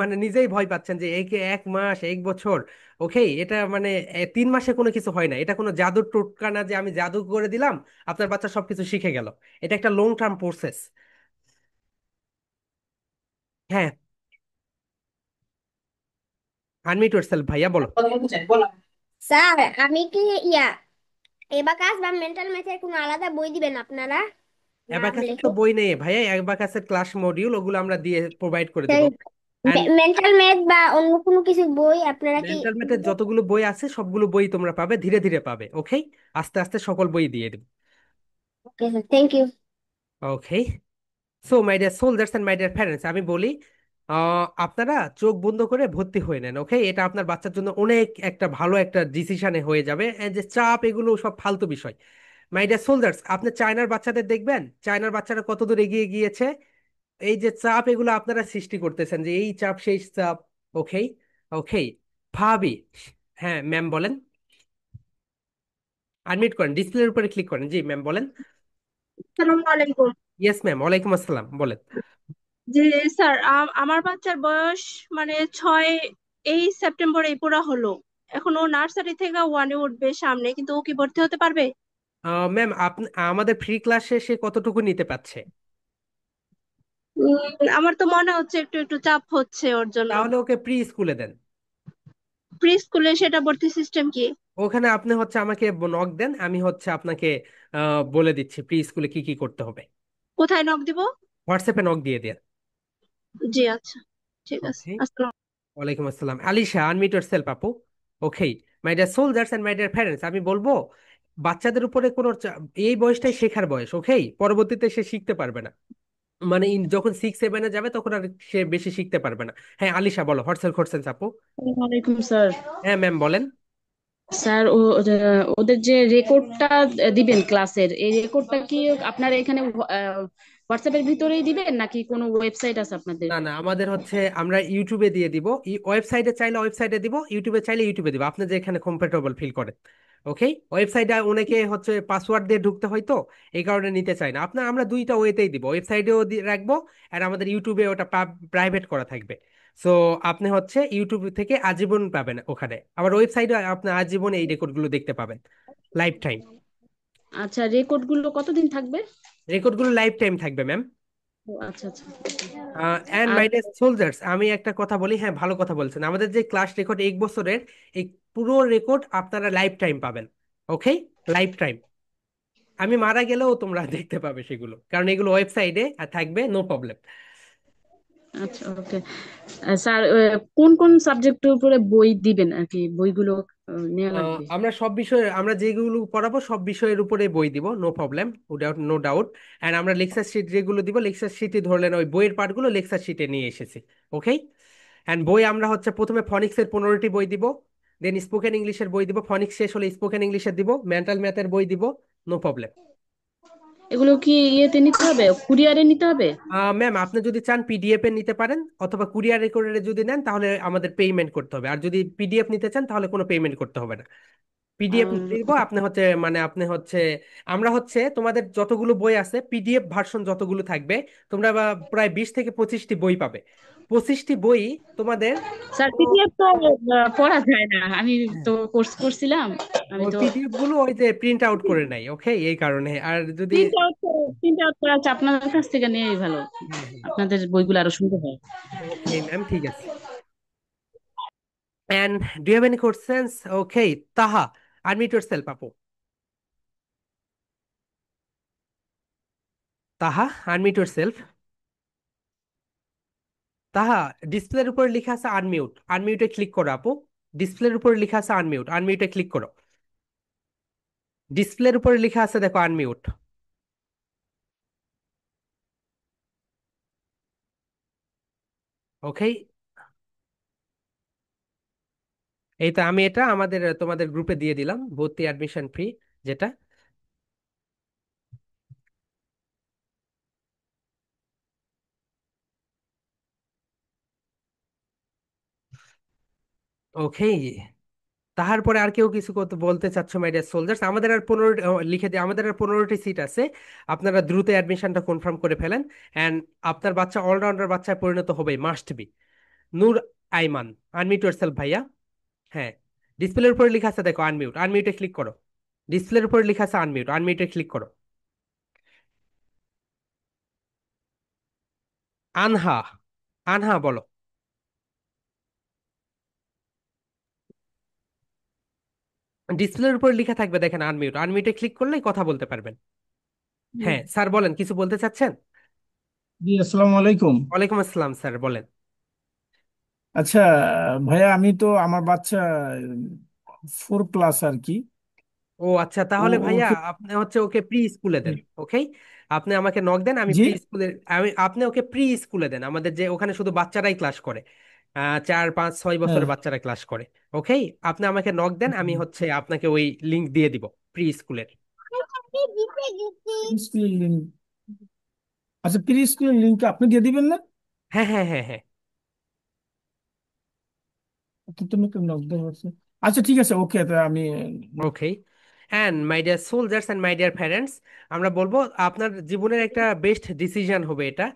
মানে নিজেই ভয় পাচ্ছেন যে এই 1 মাস 1 বছর, ওকে? এটা মানে 3 মাসে কোনো কিছু হয় না। এটা কোনো জাদুর টোটকা না যে আমি জাদু করে দিলাম আপনার বাচ্চা সবকিছু শিখে গেল। এটা একটা লং টার্ম প্রসেস। হ্যাঁ, আনমিউট ইয়োরসেলফ ভাইয়া, বলো। স্যার, আমি কি ইয়া এবাকাস বা মেন্টাল ম্যাথের কোনো আলাদা বই দিবেন আপনারা? নাম অ্যাবাকাসের তো লিখে। বই নেই ভাইয়া, অ্যাবাকাসের ক্লাস মডিউল ওগুলো আমরা দিয়ে প্রোভাইড করে দিব। মেন্টাল ম্যাথ বা অন্য কোনো কিছু বই আপনারা কি মেন্টাল ম্যাথের দিবেন? যতগুলো বই আছে সবগুলো বই তোমরা পাবে, ধীরে ধীরে পাবে, ওকে? আস্তে আস্তে সকল বই দিয়ে দেব। Okay sir, thank you. Okay, so my dear soldiers and my dear parents, আমি বলি আপনারা চোখ বন্ধ করে ভর্তি হয়ে নেন, ওকে? এটা আপনার বাচ্চার জন্য অনেক একটা ভালো একটা ডিসিশনে হয়ে যাবে। And যে চাপ, এগুলো সব ফালতু বিষয়। মাই ডিয়ার সোলজার্স, আপনি চায়নার বাচ্চাদের দেখবেন, চায়নার বাচ্চারা কতদূর এগিয়ে গিয়েছে। এই যে চাপ, এগুলো আপনারা সৃষ্টি করতেছেন, যে এই চাপ সেই চাপ। ওকে, ওকে ভাবি। হ্যাঁ ম্যাম বলেন। আনমিউট করেন, ডিসপ্লের উপরে ক্লিক করেন। জি ম্যাম বলেন। আসসালামু আলাইকুম। ইয়েস ম্যাম, ওয়ালাইকুম আসসালাম, বলেন। জি স্যার, আমার বাচ্চার বয়স মানে 6, এই সেপ্টেম্বরে পুরা হলো। এখন ও নার্সারি থেকে ওয়ানে উঠবে সামনে, কিন্তু ও কি ভর্তি হতে পারবে? ম্যাম, আপনি আমাদের ফ্রি ক্লাসে সে কতটুকু নিতে পারছে? আমার তো মনে হচ্ছে একটু একটু চাপ হচ্ছে ওর জন্য। তাহলে ওকে প্রি স্কুলে দেন। প্রি স্কুলে সেটা ভর্তি সিস্টেম কি? ওখানে আপনি হচ্ছে আমাকে নক দেন, আমি হচ্ছে আপনাকে বলে দিচ্ছি প্রি স্কুলে কি কি করতে হবে। কোথায় নক দিব? হোয়াটসঅ্যাপে নক দিয়ে দেন। জি আচ্ছা, ঠিক আছে, ওকে, আসসালাম। ওয়ালাইকুম আসসালাম। আলিশা, আনমিউট ইয়োরসেলফ আপু। Okay, my dear soldiers and my dear parents, আমি বলবো বাচ্চাদের উপরে কোনো এই বয়সটাই শেখার বয়স, ওকে? পরবর্তীতে সে শিখতে পারবে না, মানে যখন 6 7-এ যাবে তখন আর সে বেশি শিখতে পারবে না। হ্যাঁ আলিশা বলো, হোয়াটসঅ্যাপ করছেন আপু? ওয়ালাইকুম স্যার। হ্যাঁ ম্যাম বলেন। স্যার, ওদের যে রেকর্ডটা দিবেন ক্লাসের, এই রেকর্ডটা কি আপনারা এখানে হোয়াটসঅ্যাপের ভিতরেই দিবেন নাকি কোনো ওয়েবসাইট আছে আপনাদের? না না, আমাদের হচ্ছে আমরা ইউটিউবে দিয়ে দিব। ওয়েবসাইটে চাইলে ওয়েবসাইটে দিব, ইউটিউবে চাইলে ইউটিউবে দিব, আপনি যে এখানে কমফোর্টেবল ফিল করেন। ওকে, ওয়েবসাইটে অনেকে হচ্ছে পাসওয়ার্ড দিয়ে ঢুকতে হয় তো, এই কারণে নিতে চাই না আপনার। আমরা দুইটা ওয়েতেই দিব, ওয়েবসাইটেও রাখবো, আর আমাদের ইউটিউবে ওটা প্রাইভেট করা থাকবে। সো আপনি হচ্ছে ইউটিউব থেকে আজীবন পাবেন ওখানে, আবার ওয়েবসাইটে আপনি আজীবন এই রেকর্ডগুলো দেখতে পাবেন, লাইফ টাইম। আচ্ছা, রেকর্ড গুলো কতদিন থাকবে? রেকর্ডগুলো লাইফ টাইম থাকবে ম্যাম। ও আচ্ছা আচ্ছা। অ্যান্ড আর মাই ডিয়ার সোলজার্স, আমি একটা কথা বলি, হ্যাঁ ভালো কথা বলছেন, আমাদের যে ক্লাস রেকর্ড 1 বছরের, এই পুরো রেকর্ড আপনারা লাইফ টাইম পাবেন, ওকে? Life time. আমি মারা গেলেও তোমরা দেখতে পাবে সেগুলো, কারণ এগুলো ওয়েবসাইটে থাকবে, নো প্রবলেম। আচ্ছা, ওকে। স্যার, কোন কোন সাবজেক্টের উপরে বই দিবেন আর কি, বইগুলো নেওয়া লাগবে? আমরা সব বিষয়ে, আমরা যেগুলো পড়াবো সব বিষয়ের উপরে বই দিব, no problem, without no doubt. And আমরা লেকচার শিট যেগুলো দিব, লেকচার শিটে ধরলেন ওই বইয়ের পার্টগুলো লেকচার শিটে নিয়ে এসেছি, ওকে? অ্যান্ড বই আমরা হচ্ছে প্রথমে ফনিক্সের 15টি বই দিব, দেন স্পোকেন ইংলিশের বই দিব, ফনিক্স শেষ হলে স্পোকেন ইংলিশের দিব, মেন্টাল ম্যাথের বই দিব, নো প্রবলেম। এগুলো কি ইয়েতে নিতে হবে, কুরিয়ারে নিতে হবে? ম্যাম, আপনি যদি চান পিডিএফ এ নিতে পারেন, অথবা কুরিয়ার করে যদি নেন তাহলে আমাদের পেমেন্ট করতে হবে। আর যদি পিডিএফ নিতে চান তাহলে কোনো পেমেন্ট করতে হবে না। পিডিএফ দিব আপনি হচ্ছে, মানে আপনি হচ্ছে, আমরা হচ্ছে তোমাদের যতগুলো বই আছে পিডিএফ ভার্সন যতগুলো থাকবে, তোমরা প্রায় 20 থেকে 25টি বই পাবে। 25টি বই তোমাদের। স্যার কোনো পিডিএফ তো পড়া যায় না, আমি তো কোর্স করছিলাম, আমি ওই তো পিডিএফ গুলো ওই যে প্রিন্ট আউট করে নাই, ওকে, এই কারণে। আর যদি প্রিন্ট আউট করা হচ্ছে, আপনাদের কাছ থেকে নেওয়াই ভালো, আপনাদের বইগুলো আরো সুন্দর হয়। ওকে ম্যাম, ঠিক আছে। And do you have any questions? Okay, Taha, unmute yourself, Apu. Taha, unmute yourself. তাহা, ডিসপ্লের উপর লেখা আছে আনমিউট, আনমিউটে ক্লিক করো আপু। ডিসপ্লের উপর লেখা আছে আনমিউট, আনমিউটে ক্লিক করো। ডিসপ্লের উপর লেখা আছে দেখো আনমিউট। ওকে, এই তো আমি এটা আমাদের তোমাদের গ্রুপে দিয়ে দিলাম, ভর্তি অ্যাডমিশন ফ্রি যেটা। ওকে, তাহার পরে আর কেউ কিছু বলতে চাচ্ছ মাই ডিয়ার সোলজার্স? আমাদের আর 15 লিখে দিই, আমাদের আর 15টি সিট আছে। আপনারা দ্রুত অ্যাডমিশনটা কনফার্ম করে ফেলেন। অ্যান্ড আপনার বাচ্চা অলরাউন্ডার বাচ্চায় পরিণত হবে, must be. Noor Aiman, unmute yourself ভাইয়া। হ্যাঁ, ডিসপ্লের উপরে লেখা আছে দেখো আনমিউট, আনমিউটে ক্লিক করো। ডিসপ্লের উপরে লেখা আছে আনমিউট, আনমিউটে ক্লিক করো। আনহা, আনহা বলো। ডিসপ্লের উপরে লেখা থাকবে দেখেন আনমিউট, আনমিউটে ক্লিক করলেই কথা বলতে পারবেন। হ্যাঁ স্যার, বলেন, কিছু বলতে চাচ্ছেন? জি, আসসালামু আলাইকুম। ওয়ালাইকুম আসসালাম স্যার, বলেন। আচ্ছা, ভাইয়া আমি তো আমার বাচ্চা 4 ক্লাস আর কি। ও আচ্ছা, ও তাহলে ভাইয়া ওকে। আপনি হচ্ছে ওকে প্রি স্কুলে দেন, ওকে। আপনি আমাকে নক দেন, আমি জি। প্রি স্কুলে, আপনি ওকে প্রি স্কুলে দেন, আমাদের যে ওখানে শুধু বাচ্চারাই ক্লাস করে, 4 5 6 বছরের হ্যাঁ। বাচ্চারা ক্লাস করে। ওকে, আপনি আমাকে নক দেন, আমি হচ্ছে আপনাকে ওই লিংক দিয়ে দিব প্রি স্কুলের। প্রি স্কুলের লিঙ্ক। আচ্ছা, প্রি স্কুলের লিঙ্ক আপনি দিয়ে দিবেন না? হ্যাঁ হ্যাঁ হ্যাঁ হ্যাঁ। তো তুমি একটু নক দেওয়া হচ্ছে। আচ্ছা ঠিক আছে, ওকে, তো আমি okay, and my dear soldiers and my dear parents, আমরা বলবো আপনার জীবনের একটা বেস্ট ডিসিশন হবে এটা,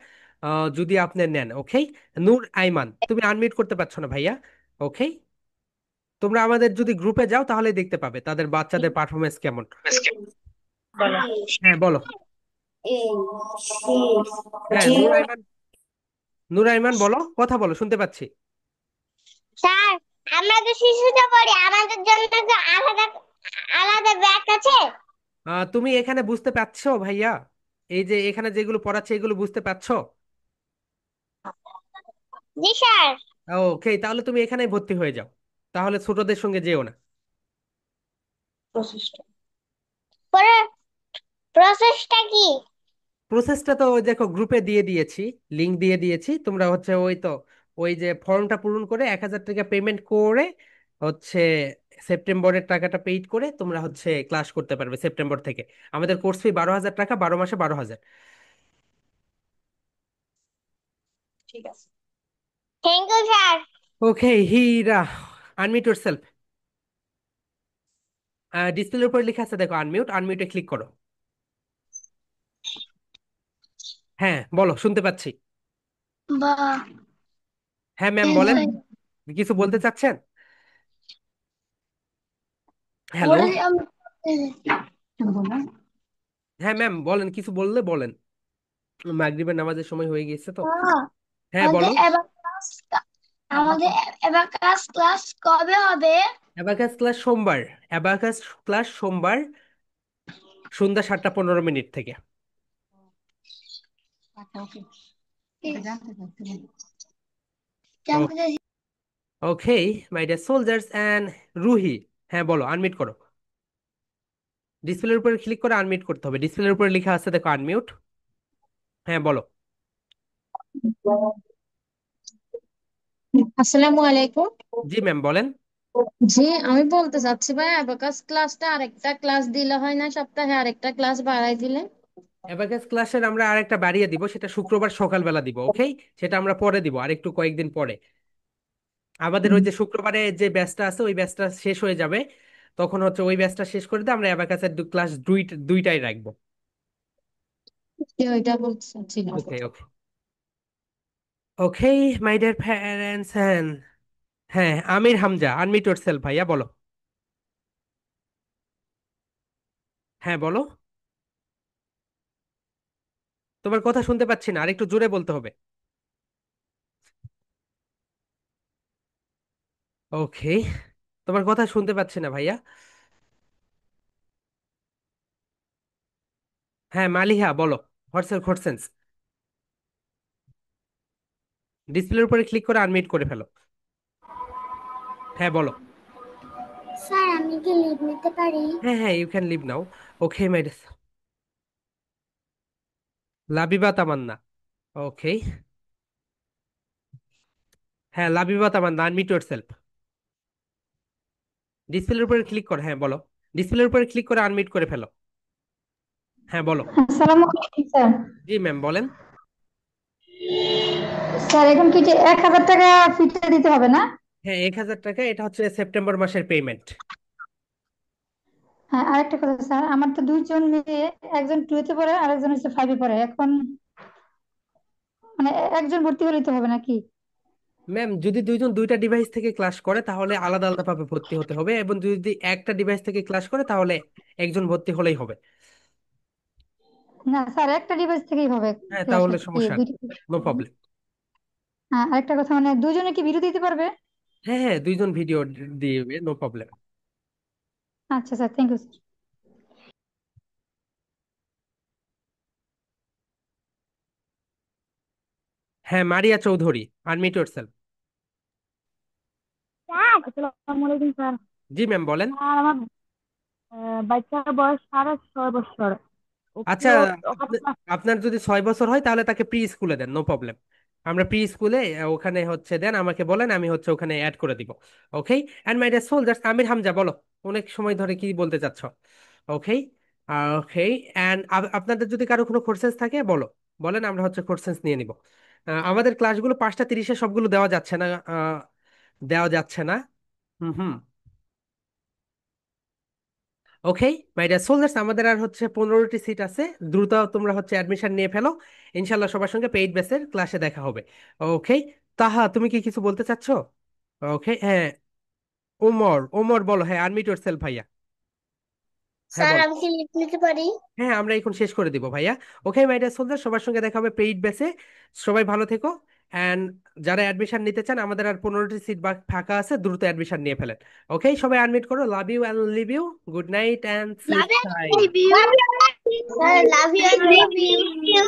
যদি আপনি নেন। ওকে, নূর আইমান, তুমি আনমিউট করতে পারছো না ভাইয়া। ওকে, তোমরা আমাদের যদি গ্রুপে যাও তাহলে দেখতে পাবে তাদের বাচ্চাদের পারফরমেন্স কেমন। হ্যাঁ বলো। হ্যাঁ নূর আইমান, নূর আইমান বলো, কথা বলো, শুনতে পাচ্ছি। স্যার, আমরা তো শিশুতে পড়ি, আমাদের জন্য তো আলাদা আলাদা ব্যাগ আছে? তুমি এখানে বুঝতে পারছো ভাইয়া? এই যে এখানে যেগুলো পড়াচ্ছে এগুলো বুঝতে পারছো? জি স্যার। ওকে, তাহলে তুমি এখানেই ভর্তি হয়ে যাও, তাহলে ছোটদের সঙ্গে যেও না। পরে প্রসেসটা কি? প্রসেসটা তো ওই দেখো গ্রুপে দিয়ে দিয়েছি, লিংক দিয়ে দিয়েছি। তোমরা হচ্ছে ওই তো ওই যে ফর্মটা পূরণ করে 1,000 টাকা পেমেন্ট করে হচ্ছে সেপ্টেম্বরের টাকাটা পেইড করে তোমরা হচ্ছে ক্লাস করতে পারবে সেপ্টেম্বর থেকে। আমাদের কোর্স ফি 12,000 টাকা, 12 মাসে 12,000। Thank you sir. Okay Hira, unmute yourself. ডিসপ্লের উপর লেখা আছে দেখো আনমিউট, আনমিউটে ক্লিক করো। হ্যাঁ বলো, শুনতে পাচ্ছি। বা হ্যাঁ ম্যাম বলেন, ওরে কিছু বলতে চাচ্ছেন? হ্যালো। হ্যাঁ ম্যাম বলেন, কিছু বললে বলেন, মাগরিবের নামাজের সময় হয়ে গিয়েছে তো। হ্যাঁ আমাদের বলো। অ্যাবাকাস আমাদের অ্যাবাকাস ক্লাস কবে হবে? অ্যাবাকাস ক্লাস সোমবার, অ্যাবাকাস ক্লাস সোমবার সন্ধ্যা 7টা 15 মিনিট থেকে। জানতে চাইছি। Okay my dear soldiers and Ruhi, হ্যাঁ বলো, আনমিউট করো। ডিসপ্লের উপরে ক্লিক করে আনমিউট করতে হবে, ডিসপ্লের উপরে লেখা আছে দেখো আনমিউট। হ্যাঁ বলো। আসসালামু আলাইকুম। জি ম্যাম বলেন। জি, আমি বলতে চাচ্ছি ভাই, অ্যাবাকাস ক্লাসটা আরেকটা ক্লাস দিলে হয় না? সপ্তাহে আরেকটা ক্লাস বাড়াই দিলে। অ্যাবাকাস ক্লাসের আমরা আরেকটা বাড়িয়ে দিব, সেটা শুক্রবার সকালবেলা দিব। ওকে, সেটা আমরা পরে দিব আর একটু কয়েকদিন পরে। আমাদের ওই যে শুক্রবারে যে ব্যাচটা আছে ওই ব্যাচটা শেষ হয়ে যাবে, তখন হচ্ছে ওই ব্যাচটা শেষ করে দিয়ে আমরা অ্যাবাকাসের ক্লাস দুইটাই রাখবো। ওইটা বলছিলাম। ওকে ওকে ওকে মাই ডিয়ার প্যারেন্টস। হ্যাঁ হ্যাঁ, আমির হামজা, আনমিউট ইয়োরসেলফ ভাইয়া, বলো। হ্যাঁ বলো, তোমার কথা শুনতে পাচ্ছি না, আরেকটু জোরে বলতে হবে। ওকে, তোমার কথা শুনতে পাচ্ছি না ভাইয়া। হ্যাঁ মালিহা বলো, হোয়াটসঅ্যাপ হোয়াটসেন্স। ডিসপ্লের উপরে ক্লিক করে আনমিউট করে ফেলো। হ্যাঁ বলো। স্যার আমি কি লিভ নিতে পারি? হ্যাঁ হ্যাঁ, ইউ ক্যান লিভ নাও। ওকে মাই লাবিবা তামান্না। ওকে, হ্যাঁ লাবিবা তামান্না, আনমিউট ইয়োরসেলফ। ডিসপ্লের উপরে ক্লিক করো, হ্যাঁ বলো। ডিসপ্লের উপরে ক্লিক করে আনমিউট করে ফেলো। হ্যাঁ বলো। আসসালামু আলাইকুম স্যার। জি ম্যাম বলেন। স্যার এখন কি যে 1,000 টাকা ফিতে দিতে হবে না? হ্যাঁ 1,000 টাকা, এটা হচ্ছে সেপ্টেম্বর মাসের পেমেন্ট। হ্যাঁ, আরেকটা কথা স্যার, আমার তো দুইজন মেয়ে, একজন 2 তে পড়ে আর একজন হচ্ছে 5-এ পড়ে। এখন মানে একজন ভর্তি হলেই তো হবে নাকি? ম্যাম যদি দুইজন দুইটা ডিভাইস থেকে ক্লাস করে তাহলে আলাদা আলাদা ভাবে ভর্তি হতে হবে, এবং যদি একটা ডিভাইস থেকে ক্লাস করে তাহলে একজন ভর্তি হলেই হবে। না স্যার, একটা ডিভাইস থেকেই হবে হ্যাঁ ক্লাস তাহলে নাকি সমস্যা নেই, দুইটা? No problem. হ্যাঁ, আরেকটা কথা, মানে দুজনে কি বিরতি দিতে পারবে? হ্যাঁ হ্যাঁ, দুইজন ভিডিও দিবে, নো প্রবলেম। আচ্ছা স্যার, থ্যাংক ইউ। হ্যাঁ মারিয়া চৌধুরী, আনমিউট ইয়োরসেলফ। স্যার আসসালামু আলাইকুম স্যার। জি ম্যাম বলেন। আর আমার বাচ্চার বয়স 6.5 বছর। ওকে আচ্ছা, ওখানে আপনার যদি 6 বছর হয় তাহলে তাকে প্রি স্কুলে দেন, নো প্রবলেম। আমরা প্রি স্কুলে ওখানে হচ্ছে দেন, আমাকে বলেন, আমি হচ্ছে ওখানে অ্যাড করে দিব। ওকে, অ্যান্ড মাই ডিয়ার সোলজার্স, আমির হামজা বলো, অনেক সময় ধরে কি বলতে চাচ্ছ? ওকে ওকে, অ্যান্ড আপনাদের যদি কারো কোনো কোর্সেস থাকে বলো, বলেন, আমরা হচ্ছে কোর্সেস নিয়ে নিব। আমাদের ক্লাসগুলো 5টা 30-এ সবগুলো দেওয়া যাচ্ছে না, দেওয়া যাচ্ছে না। হুম হুম। ওকে মাই ডিয়ার সোলজার্স, আমাদের আর হচ্ছে 15টি সিট আছে, দ্রুত তোমরা হচ্ছে অ্যাডমিশন নিয়ে ফেলো। ইনশাল্লাহ সবার সঙ্গে পেইড বেসের ক্লাসে দেখা হবে। ওকে, তাহা তুমি কি কিছু বলতে চাচ্ছো? ওকে হ্যাঁ, ওমর ওমর বলো, হ্যাঁ আনমিউট ইয়োরসেলফ ভাইয়া। হ্যাঁ স্যার বলো। আমি কি লিভ নিতে পারি? হ্যাঁ আমরা এখন শেষ করে দিব ভাইয়া। ওকে মাই ডিয়ার সোলজার, সবার সঙ্গে দেখা হবে পেইড বেসে। সবাই ভালো থেকো, অ্যান্ড যারা অ্যাডমিশন নিতে চান, আমাদের আর 15টি সিট ফাঁকা আছে, দ্রুত অ্যাডমিশন নিয়ে ফেলেন। ওকে সবাই আনমিউট করো, love you and leave you, good night and sleep love you tight. Sir, love you and leave you.